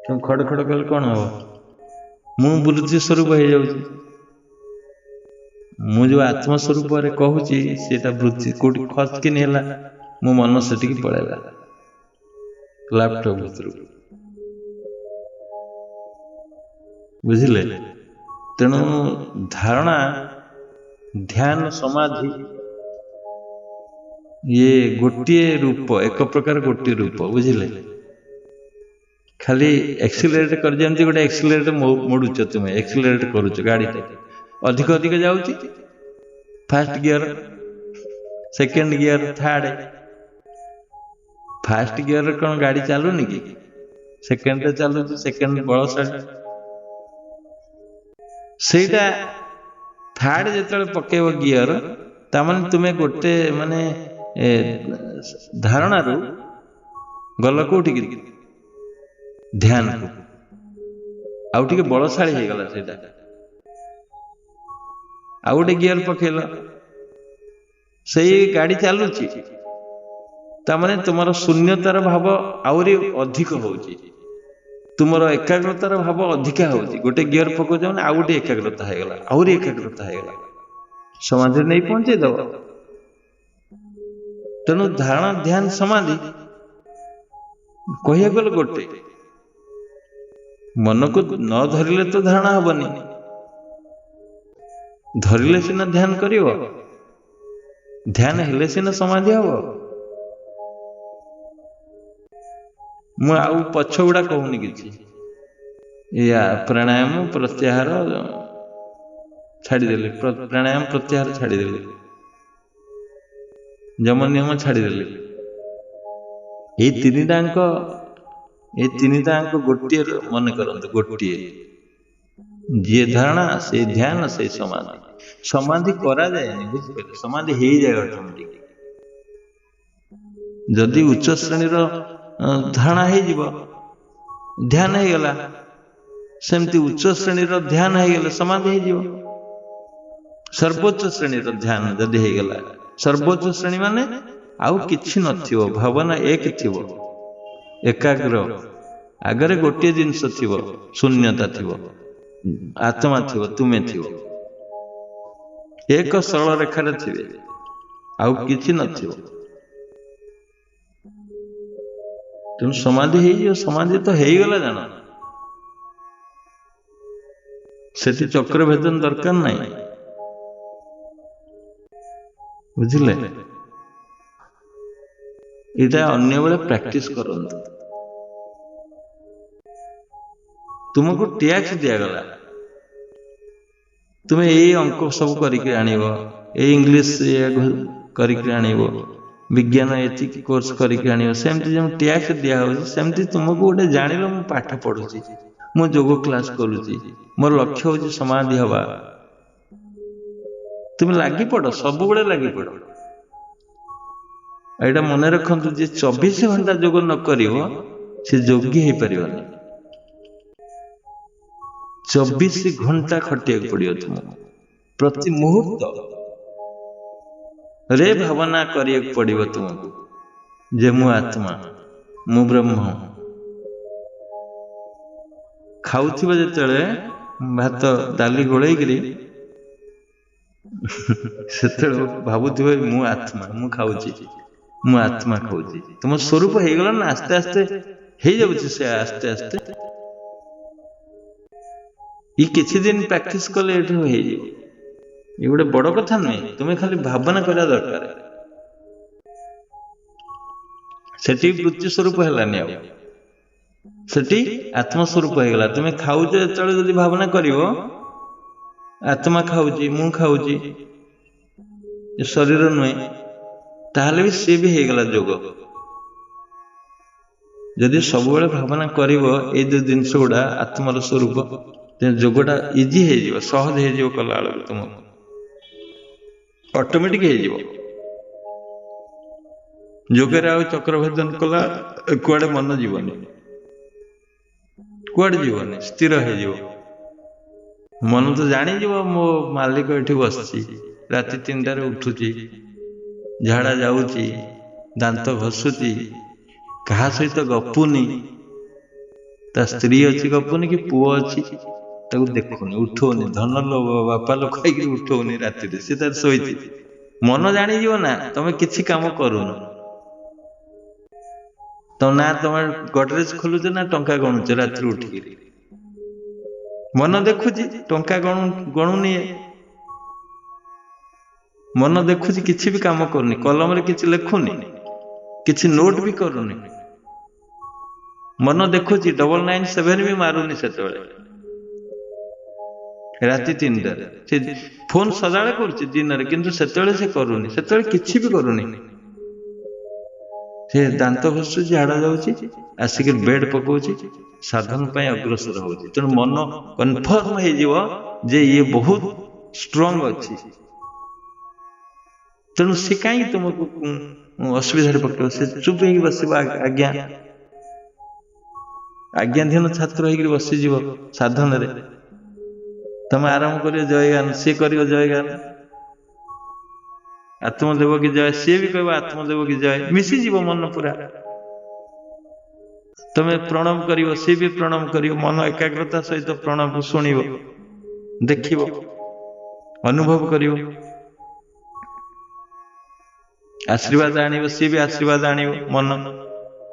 ତୁମେ ଖଡ଼ ଖଡ଼ କଲେ କଣ ହବ? ମୁଁ ବୃତ୍ତି ସ୍ୱରୂପ ହେଇଯାଉଛି। ମୁଁ ଯୋଉ ଆତ୍ମ ସ୍ୱରୂପରେ କହୁଛି ସେଟା ବୃତ୍ତି କୋଉଠି ଖଚକିନି ହେଲା, ମୋ ମନ ସେଠିକି ପଳେଇଲା ଲାପଟପ୍ ଭିତରକୁ। ବୁଝିଲେ? ତେଣୁ ଧାରଣା, ଧ୍ୟାନ, ସମାଧି ଇଏ ଗୋଟିଏ ରୂପ, ଏକ ପ୍ରକାର ଗୋଟିଏ ରୂପ। ବୁଝିଲେ? ଖାଲି ଏକ୍ସିଲରେଟ କରି, ଯେମିତି ଗୋଟେ ଏକ୍ସିଲରେଟ ମୋଡୁଛ, ତୁମେ ଏକ୍ସିଲରେଟ କରୁଛ ଗାଡିଟା, ଅଧିକ ଅଧିକ ଯାଉଛି, first gear, second gear, third. First ଗିୟରରେ କଣ ଗାଡି ଚାଲୁନି କି? ସେକେଣ୍ଡରେ ଚାଲୁଛି, ସେକେଣ୍ଡ ବଳଶାଳୀ। ସେଇଟା ଥାର୍ଡ ଯେତେବେଳେ ପକେଇବ ଗିୟର, ତାମାନେ ତୁମେ ଗୋଟେ ମାନେ ଧାରଣାରୁ ଗଲ କୋଉଠିକି? ଧ୍ୟାନକୁ। ଆଉ ଟିକେ ବଳଶାଳୀ ହେଇଗଲା ସେଇଟା, ଆଉ ଗୋଟେ ଗିୟର ପକେଇଲ, ସେଇ ଗାଡି ଚାଲୁଛି। ତାମାନେ ତୁମର ଶୂନ୍ୟତାର ଭାବ ଆହୁରି ଅଧିକ ହଉଛି, ତୁମର ଏକାଗ୍ରତାର ଭାବ ଅଧିକା ହଉଛି। ଗୋଟେ ଗିୟର ପକଉଛ ମାନେ ଆଉ ଗୋଟେ ଏକାଗ୍ରତା ହେଇଗଲା, ଆହୁରି ଏକାଗ୍ରତା ହେଇଗଲା, ସମାଧିରେ ନେଇ ପହଞ୍ଚେଇ ଦବ। ତେଣୁ ଧାରଣା, ଧ୍ୟାନ, ସମାଧି କହିବାକୁ ଗଲେ ଗୋଟେ। ମନକୁ ନ ଧରିଲେ ତ ଧାରଣା ହବନି, ଧରିଲେ ସିନା ଧ୍ୟାନ କରିବ, ଧ୍ୟାନ ହେଲେ ସିନା ସମାଧି ହବ। ମୁଁ ଆଉ ପଛ ଗୁଡା କହୁନି କିଛି। ୟା ପ୍ରାଣାୟାମ ପ୍ରତ୍ୟାହାର ଛାଡ଼ିଦେଲି, ପ୍ରାଣାୟାମ ପ୍ରତ୍ୟାହାର ଛାଡ଼ିଦେଲି, ଯମ ନିୟମ ଛାଡ଼ିଦେଲି। ଏଇ ତିନିଟାଙ୍କ ଗୋଟିଏ ମନେ କରନ୍ତୁ, ଗୋଟିଏ। ଯିଏ ଧାରଣା, ସେ ଧ୍ୟାନ, ସେ ସମାଧି। ସମାଧି କରାଯାଏନି, ବୁଝିପାରିଲେ? ସମାଧି ହେଇଯାଏ ଅଟୋମେଟିକ। ଯଦି ଉଚ୍ଚ ଶ୍ରେଣୀର ଧାରଣା ହେଇଯିବ, ଧ୍ୟାନ ହେଇଗଲା, ସେମିତି ଉଚ୍ଚ ଶ୍ରେଣୀର ଧ୍ୟାନ ହେଇଗଲେ ସମାଧି ହେଇଯିବ। ସର୍ବୋଚ୍ଚ ଶ୍ରେଣୀର ଧ୍ୟାନ ଯଦି ହେଇଗଲା, ସର୍ବୋଚ୍ଚ ଶ୍ରେଣୀ ମାନେ ଆଉ କିଛି ନଥିବ, ଭାବନା ଏକ ଥିବ, ଏକାଗ୍ର, ଆଗରେ ଗୋଟିଏ ଜିନିଷ ଥିବ, ଶୂନ୍ୟତା ଥିବ, ଆତ୍ମା ଥିବ, ତୁମେ ଥିବ, ଏକ ସରଳ ରେଖାରେ ଥିବେ, ଆଉ କିଛି ନଥିବ। ତେଣୁ ସମାଧି ହେଇଯିବ। ସମାଧି ତ ହେଇଗଲା, ଜାଣ, ସେଠି ଚକ୍ର ଭେଦନ ଦରକାର ନାହିଁ। ବୁଝିଲେ? ଏଇଟା ଅନ୍ୟ ବେଳେ ପ୍ରାକ୍ଟିସ କରନ୍ତୁ। ତୁମକୁ ଟ୍ୟାକ୍ସ ଦିଆଗଲା, ତୁମେ ଏଇ ଅଙ୍କ ସବୁ କରିକି ଆଣିବ, ଏଇ ଇଂଲିଶ କରିକି ଆଣିବ, ବିଜ୍ଞାନ ଏତିକି କୋର୍ସ କରିକି ଆଣିବ। ସେମିତି ଯେମିତି ଟ୍ୟାକ୍ସ ଦିଆହଉଛି, ସେମିତି ତୁମକୁ ଗୋଟେ ଜାଣିଲ, ମୁଁ ପାଠ ପଢୁଛି, ମୁଁ ଯୋଗ କ୍ଲାସ କରୁଛି, ମୋର ଲକ୍ଷ୍ୟ ହଉଛି ସମାଧି ହବା। ତୁମେ ଲାଗିପଡ, ସବୁବେଳେ ଲାଗିପଡ। ଏଇଟା ମନେ ରଖନ୍ତୁ, ଯେ 24 ଘଣ୍ଟା ଯୋଗ ନ କରିବ ସେ ଯୋଗୀ ହେଇପାରିବନି। 24 ଘଣ୍ଟା ଖଟିବାକୁ ପଡିବ ତୁମକୁ। ପ୍ରତି ମୁହୂର୍ତ୍ତ ରେ ଭାବନା କରିବାକୁ ପଡିବ ତୁମକୁ, ଯେ ମୁଁ ଆତ୍ମା, ମୁଁ ବ୍ରହ୍ମ। ଖାଉଥିବ ଯେତେବେଳେ ଭାତ ଡାଲି ଗୋଳେଇକିରି, ସେତେବେଳେ ଭାବୁଥିବ ମୁଁ ଆତ୍ମା, ମୁଁ ଖାଉଛି, ମୁଁ ଆତ୍ମା ଖାଉଛି। ତୁମ ସ୍ୱରୂପ ହେଇଗଲା ନା, ଆସ୍ତେ ଆସ୍ତେ ହେଇଯାଉଛି ସେ, ଆସ୍ତେ ଆସ୍ତେ। ଇ କିଛି ଦିନ ପ୍ରାକ୍ଟିସ କଲେ ଏଠୁ ହେଇଯିବ। ଏ ଗୋଟେ ବଡ କଥା ନୁହେଁ, ତୁମେ ଖାଲି ଭାବନା କରିବା ଦରକାର। ସେଠି ବୃତ୍ତି ସ୍ୱରୂପ ହେଲାନି, ଆଉ ସେଠି ଆତ୍ମ ସ୍ୱରୂପ ହେଇଗଲା। ତୁମେ ଖାଉଛ ଯେତେବେଳେ ଯଦି ଭାବନା କରିବ ଆତ୍ମା ଖାଉଛି, ମୁଁ ଖାଉଛି, ଏ ଶରୀର ନୁହେଁ, ତାହେଲେ ବି ସିଏ ବି ହେଇଗଲା ଯୋଗ। ଯଦି ସବୁବେଳେ ଭାବନା କରିବ ଏଇ ଯୋଉ ଜିନିଷ ଗୁଡା ଆତ୍ମର ସ୍ୱରୂପ, ଯୋଗଟା ଇଜି ହେଇଯିବ, ସହଜ ହେଇଯିବ। କଲା ବେଳକୁ ତୁମକୁ ଅଟୋମେଟିକ ହେଇଯିବ। ଯୋଗରେ ଆଉ ଚକ୍ର ଭେଦନ କଲା କୁଆଡେ ମନ ଯିବନି, କୁଆଡେ ଯିବନି, ସ୍ଥିର ହେଇଯିବ। ମନ ତ ଜାଣିଯିବ, ମୋ ମାଲିକ ଏଠି ବସିଛି, ରାତି 3ଟାରେ ଉଠୁଛି, ଝାଡ଼ା ଯାଉଛି, ଦାନ୍ତ ଘଷୁଛି, କାହା ସହିତ ଗପୁନି, ତା ସ୍ତ୍ରୀ ଅଛି ଗପୁନି କି ପୁଅ ଅଛି ତାକୁ ଦେଖୁନି, ଉଠଉନି, ଧନ ବାପା ଲୋକ ହେଇକି ଉଠଉନି ରାତିରେ, ସେ ତାର ଶୋଇଛି। ମନ ଜାଣିଯିବ ନା ତମେ କିଛି କାମ କରୁନ, ନା ତମେ ଗଡରେଜ ଖୋଲୁଛ ନା ଟଙ୍କା ଗଣୁଛ ରାତିରେ ଉଠିକିରି। ମନ ଦେଖୁଛି ଟଙ୍କା ଗଣୁନି, ମନ ଦେଖୁଛି କିଛି ବି କାମ କରୁନି, କଲମରେ କିଛି ଲେଖୁନି, କିଛି ନୋଟ ବି କରୁନି। ମନ ଦେଖୁଛି 997 ବି ମାରୁନି ସେତେବେଳେ, ରାତି 3ଟାରେ। ସେ ଫୋନ ସଦାବେଳେ କରୁଛି ଦିନରେ, କିନ୍ତୁ ସେତେବେଳେ ସେ କରୁନି, ସେତେବେଳେ କିଛି ବି କରୁନି। ସେ ଦାନ୍ତ ଘଷୁଛି, ଝାଡ଼ା ଯାଉଛି, ଆସିକି ବେଡ ପକଉଛି, ସାଧନ ପାଇଁ ଅଗ୍ରସର ହଉଛି। ତେଣୁ ମନ କନଫର୍ମ ହେଇଯିବ ଯେ ଇଏ ବହୁତ ଷ୍ଟ୍ରଙ୍ଗ ଅଛି। ତେଣୁ ସେ କାହିଁକି ତୁମକୁ ଅସୁବିଧାରେ ପକେଇବ? ସେ ଚୁପ ହେଇକି ବସିବ, ଆଜ୍ଞାଧୀନ ଛାତ୍ର ହେଇକି ବସିଯିବ ସାଧନରେ। ତମେ ଆରମ୍ଭ କରିବ ଜୟଗାନ, ସିଏ କରିବ ଜୟଗାନ, ଆତ୍ମଦେବ କି ଜୟ, ସିଏ ବି କହିବ ଆତ୍ମଦେବ କି ଜୟ, ମିଶିଯିବ ମନ ପୁରା। ତମେ ପ୍ରଣାମ କରିବ, ସିଏ ବି ପ୍ରଣାମ କରିବ, ମନ ଏକାଗ୍ରତା ସହିତ ପ୍ରଣାମକୁ ଶୁଣିବ, ଦେଖିବ, ଅନୁଭବ କରିବ। ଆଶୀର୍ବାଦ ଆଣିବ, ସିଏ ବି ଆଶୀର୍ବାଦ ଆଣିବ, ମନ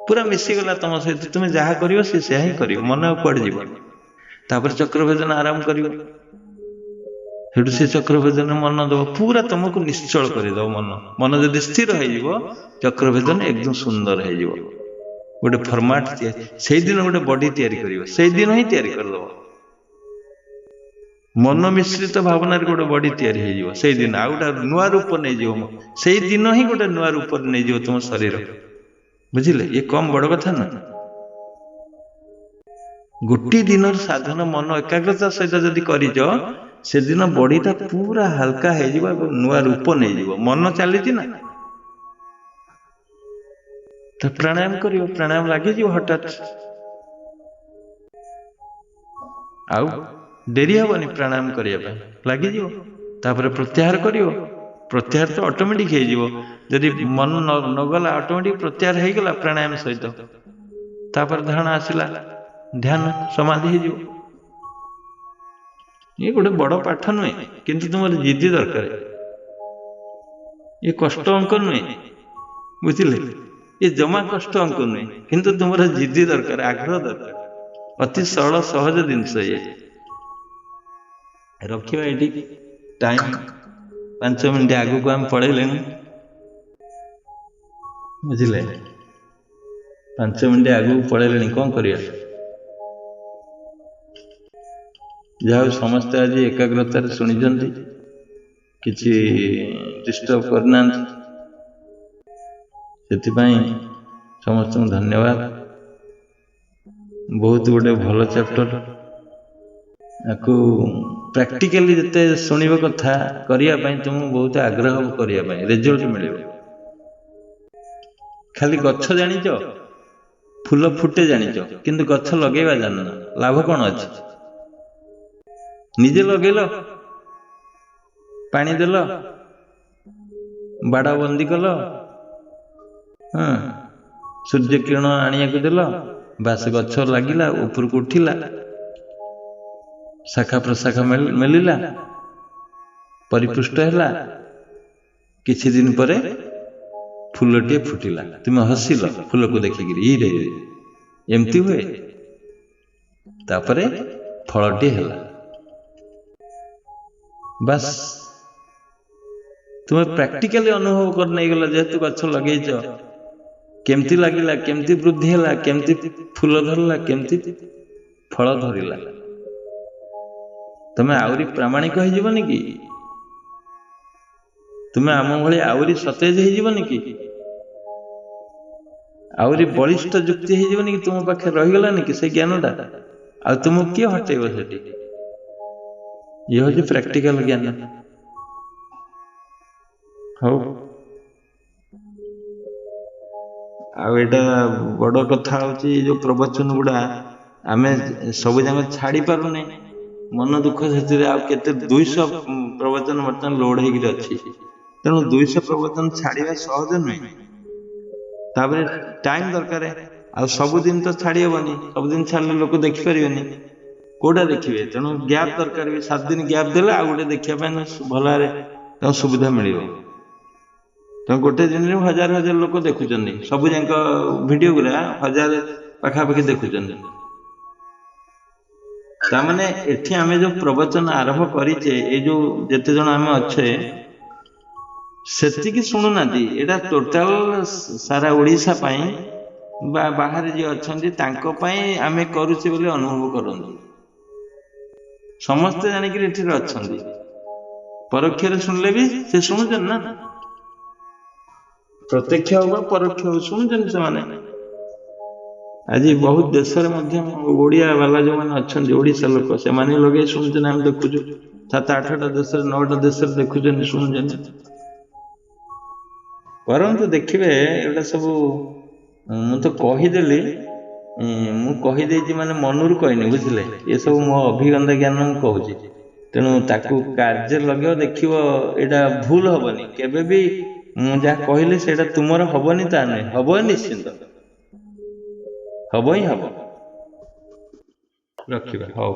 ପୁରା ମିଶିଗଲା ତମ ସହିତ। ତୁମେ ଯାହା କରିବ ସିଏ ସେୟା ହିଁ କରିବ, ମନ ଆଉ କୁଆଡେ ଯିବ। ତାପରେ ଚକ୍ରଭେଦନ ଆରମ୍ଭ କରିବ, ସେଠୁ ସେ ଚକ୍ରଭେଦନ ମନ ଦବ, ପୁରା ତମକୁ ନିଶ୍ଚଳ କରିଦବ। ମନ ଯଦି ସ୍ଥିର ହେଇଯିବ, ଚକ୍ରଭେଦନ ଏକଦମ ସୁନ୍ଦର ହେଇଯିବ। ଗୋଟେ ଫର୍ମାଟ ସେଇଦିନ ଗୋଟେ ବଡି ତିଆରି କରିବ, ସେଇଦିନ ହିଁ ତିଆରି କରିଦବ। ମନ ମିଶ୍ରିତ ଭାବନାରେ ଗୋଟେ ବଡି ତିଆରି ହେଇଯିବ ସେଇଦିନ, ଆଉ ଗୋଟେ ନୂଆ ରୂପ ନେଇଯିବ। ସେଇଦିନ ହିଁ ଗୋଟେ ନୂଆ ରୂପରେ ନେଇଯିବ ତମ ଶରୀର। ବୁଝିଲେ? ଇଏ କମ ବଡ କଥା ନା। ଗୋଟିଏ ଦିନର ସାଧନ ମନ ଏକାଗ୍ରତା ସହିତ ଯଦି କରିଛ, ସେଦିନ ବଡିଟା ପୁରା ହାଲକା ହେଇଯିବ ଏବଂ ନୂଆ ରୂପ ନେଇଯିବ। ମନ ଚାଲିଛି ନା, ତ ପ୍ରାଣାୟାମ କରିବ, ପ୍ରାଣାୟାମ ଲାଗିଯିବ ହଠାତ୍। ଆଉ ଡେରି ହବନି ପ୍ରାଣାୟାମ କରିବା ପାଇଁ, ଲାଗିଯିବ। ତାପରେ ପ୍ରତ୍ୟାହାର କରିବ, ପ୍ରତ୍ୟାହାର ତ ଅଟୋମେଟିକ ହେଇଯିବ। ଯଦି ମନ ନଗଲା, ଅଟୋମେଟିକ ପ୍ରତ୍ୟାହାର ହେଇଗଲା ପ୍ରାଣାୟାମ ସହିତ। ତାପରେ ଧାରଣା ଆସିଲା, ଧ୍ୟାନ ସମାଧି ହେଇଯିବ। ଇଏ ଗୋଟେ ବଡ ପାଠ ନୁହେଁ, କିନ୍ତୁ ତୁମର ଜିଦି ଦରକାର। ଇଏ କଷ୍ଟ ଅଙ୍କ ନୁହେଁ, ବୁଝିଲେ? ଇଏ ଜମା କଷ୍ଟ ଅଙ୍କ ନୁହେଁ, କିନ୍ତୁ ତୁମର ଜିଦି ଦରକାର, ଆଗ୍ରହ ଦରକାର। ଅତି ସରଳ ସହଜ ଜିନିଷ ଇଏ। ରଖିବା ଏଠି, ଟାଇମ 5 ମିନିଟ ଆଗକୁ ଆମେ ପଳେଇଲେଣି, ବୁଝିଲେ? 5 ମିନିଟ ଆଗକୁ ପଳେଇଲେଣି, କଣ କରିବା? ଯାହା ହଉ ସମସ୍ତେ ଆଜି ଏକାଗ୍ରତାରେ ଶୁଣିଛନ୍ତି, କିଛି ଡିଷ୍ଟର୍ବ କରିନାହାନ୍ତି, ସେଥିପାଇଁ ସମସ୍ତଙ୍କୁ ଧନ୍ୟବାଦ। ବହୁତ ଗୋଟେ ଭଲ ଚାପ୍ଟର, ଆକୁ ପ୍ରାକ୍ଟିକାଲି ଯେତେ ଶୁଣିବ କଥା କରିବା ପାଇଁ, ତୁମକୁ ବହୁତ ଆଗ୍ରହ କରିବା ପାଇଁ, ରେଜଲ୍ଟ ମିଳିବ। ଖାଲି ଗଛ ଜାଣିଛ, ଫୁଲ ଫୁଟେ ଜାଣିଛ, କିନ୍ତୁ ଗଛ ଲଗେଇବା ଜାଣିନ, ଲାଭ କଣ ଅଛି? ନିଜେ ଲଗେଇଲ, ପାଣି ଦେଲ, ବାଡ଼ ବନ୍ଦି କଲ, ସୂର୍ଯ୍ୟ କିରଣ ଆଣିବାକୁ ଦେଲ, ବାସ ଗଛ ଲାଗିଲା, ଉପରକୁ ଉଠିଲା, ଶାଖା ପ୍ରଶାଖା ମେଲିଲା, ପରିପୃଷ୍ଟ ହେଲା। କିଛି ଦିନ ପରେ ଫୁଲଟିଏ ଫୁଟିଲା, ତୁମେ ହସିଲ ଫୁଲକୁ ଦେଖିକିରି, ଇରେ ଏମିତି ହୁଏ। ତାପରେ ଫଳଟିଏ ହେଲା, ବାସ୍। ତୁମେ ପ୍ରାକ୍ଟିକାଲି ଅନୁଭବ କରି ନେଇଗଲ, ଯେହେତୁ ଗଛ ଲଗେଇଛ, କେମିତି ଲାଗିଲା, କେମିତି ବୃଦ୍ଧି ହେଲା, କେମିତି ଫୁଲ ଧରିଲା, କେମିତି ଫଳ ଧରିଲା। ତମେ ଆହୁରି ପ୍ରାମାଣିକ ହେଇଯିବନି କି? ତୁମେ ଆମ ଭଳି ଆହୁରି ସତେଜ ହେଇଯିବନି କି? ଆହୁରି ବଳିଷ୍ଠ ଯୁକ୍ତି ହେଇଯିବନି କି? ତୁମ ପାଖରେ ରହିଗଲାନି କି ସେଇ ଜ୍ଞାନଟା? ଆଉ ତୁମକୁ କିଏ ହଟେଇବ ସେଠି? ଇଏ ହଉଛି ପ୍ରାକ୍ଟିକାଲ ଜ୍ଞାନ। ହଉ, ଆଉ ଏଇଟା ବଡ କଥା ହଉଛି, ଯୋଉ ପ୍ରବଚନ ଗୁଡା ଆମେ ସବୁ ଯାକ ଛାଡି ପାରୁନେ, ମନ ଦୁଃଖ ସେଥିରେ। ଆଉ କେତେ 200 ପ୍ରବଚନ ବର୍ତ୍ତମାନ ଲୋଡ ହେଇକିରି ଅଛି। ତେଣୁ 200 ପ୍ରବଚନ ଛାଡ଼ିବା ସହଜ ନୁହେଁ। ତାପରେ ଟାଇମ ଦରକାର। ଆଉ ସବୁଦିନ ତ ଛାଡ଼ି ହବନି, ସବୁଦିନ ଛାଡ଼ିଲେ ଲୋକ ଦେଖିପାରିବେନି, କୋଉଟା ଦେଖିବେ? ତେଣୁ ଗ୍ୟାପ୍ ଦରକାର ବି। 7 ଦିନ ଗ୍ୟାପ୍ ଦେଲେ ଆଉ ଗୋଟେ ଦେଖିବା ପାଇଁ ଭଲ ଭାବରେ ତାଙ୍କୁ ସୁବିଧା ମିଳିବ। ତେଣୁ ଗୋଟେ ଦିନରେ 1000 ଲୋକ ଦେଖୁଛନ୍ତି, ସବୁ ଯାକ ଭିଡିଓ ଗୁରା 1000 ପାଖାପାଖି ଦେଖୁଛନ୍ତି। ତାମାନେ ଏଠି ଆମେ ଯୋଉ ପ୍ରବଚନ ଆରମ୍ଭ କରିଛେ, ଏଇ ଯୋଉ ଯେତେ ଜଣ ଆମେ ଅଛେ ସେତିକି ଶୁଣୁନାହାନ୍ତି। ଏଇଟା ଟୋଟାଲ ସାରା ଓଡ଼ିଶା ପାଇଁ ବା ବାହାରେ ଯିଏ ଅଛନ୍ତି ତାଙ୍କ ପାଇଁ ଆମେ କରୁଛେ ବୋଲି ଅନୁଭବ କରନ୍ତୁ। ସମସ୍ତେ ଜାଣିକିରି ଏଠି ଅଛନ୍ତି, ପରୋକ୍ଷରେ ଶୁଣିଲେ ବି ସେ ଶୁଣୁଛନ୍ତି ନା, ପ୍ରତ୍ୟକ୍ଷ ହଉ ବା ପରୋକ୍ଷ ହଉ ଶୁଣୁଛନ୍ତି ସେମାନେ। ଆଜି ବହୁତ ଦେଶରେ ମଧ୍ୟ ଓଡ଼ିଆ ବାଲା ଯୋଉମାନେ ଅଛନ୍ତି, ଓଡ଼ିଶା ଲୋକ, ସେମାନେ ଲଗେଇ ଶୁଣୁଛନ୍ତି, ଆମେ ଦେଖୁଛୁ। 7-8ଟା ଦେଶରେ 9ଟା ଦେଶରେ ଦେଖୁଛନ୍ତି, ଶୁଣୁଛନ୍ତି। କରନ୍ତୁ, ଦେଖିବେ ଏଗୁଡ଼ା ସବୁ। ମୁଁ ତ କହିଦେଲି, ମୁଁ କହିଦେଇଛି ମାନେ ମନରୁ କହିନି, ବୁଝିଲେ? ଏସବୁ ମୋ ଅଭିଜ୍ଞତା ଜ୍ଞାନ ମୁଁ କହୁଛି। ତେଣୁ ତାକୁ କାର୍ଯ୍ୟରେ ଲଗେଇବ, ଦେଖିବ ଏଇଟା ଭୁଲ ହବନି କେବେ ବି। ମୁଁ ଯାହା କହିଲି ସେଇଟା ତୁମର ହବନି ତା ନୁହେଁ, ହବ ନିଶ୍ଚିନ୍ତ, ହବ ହିଁ ହବ। ରଖିବା, ହଉ।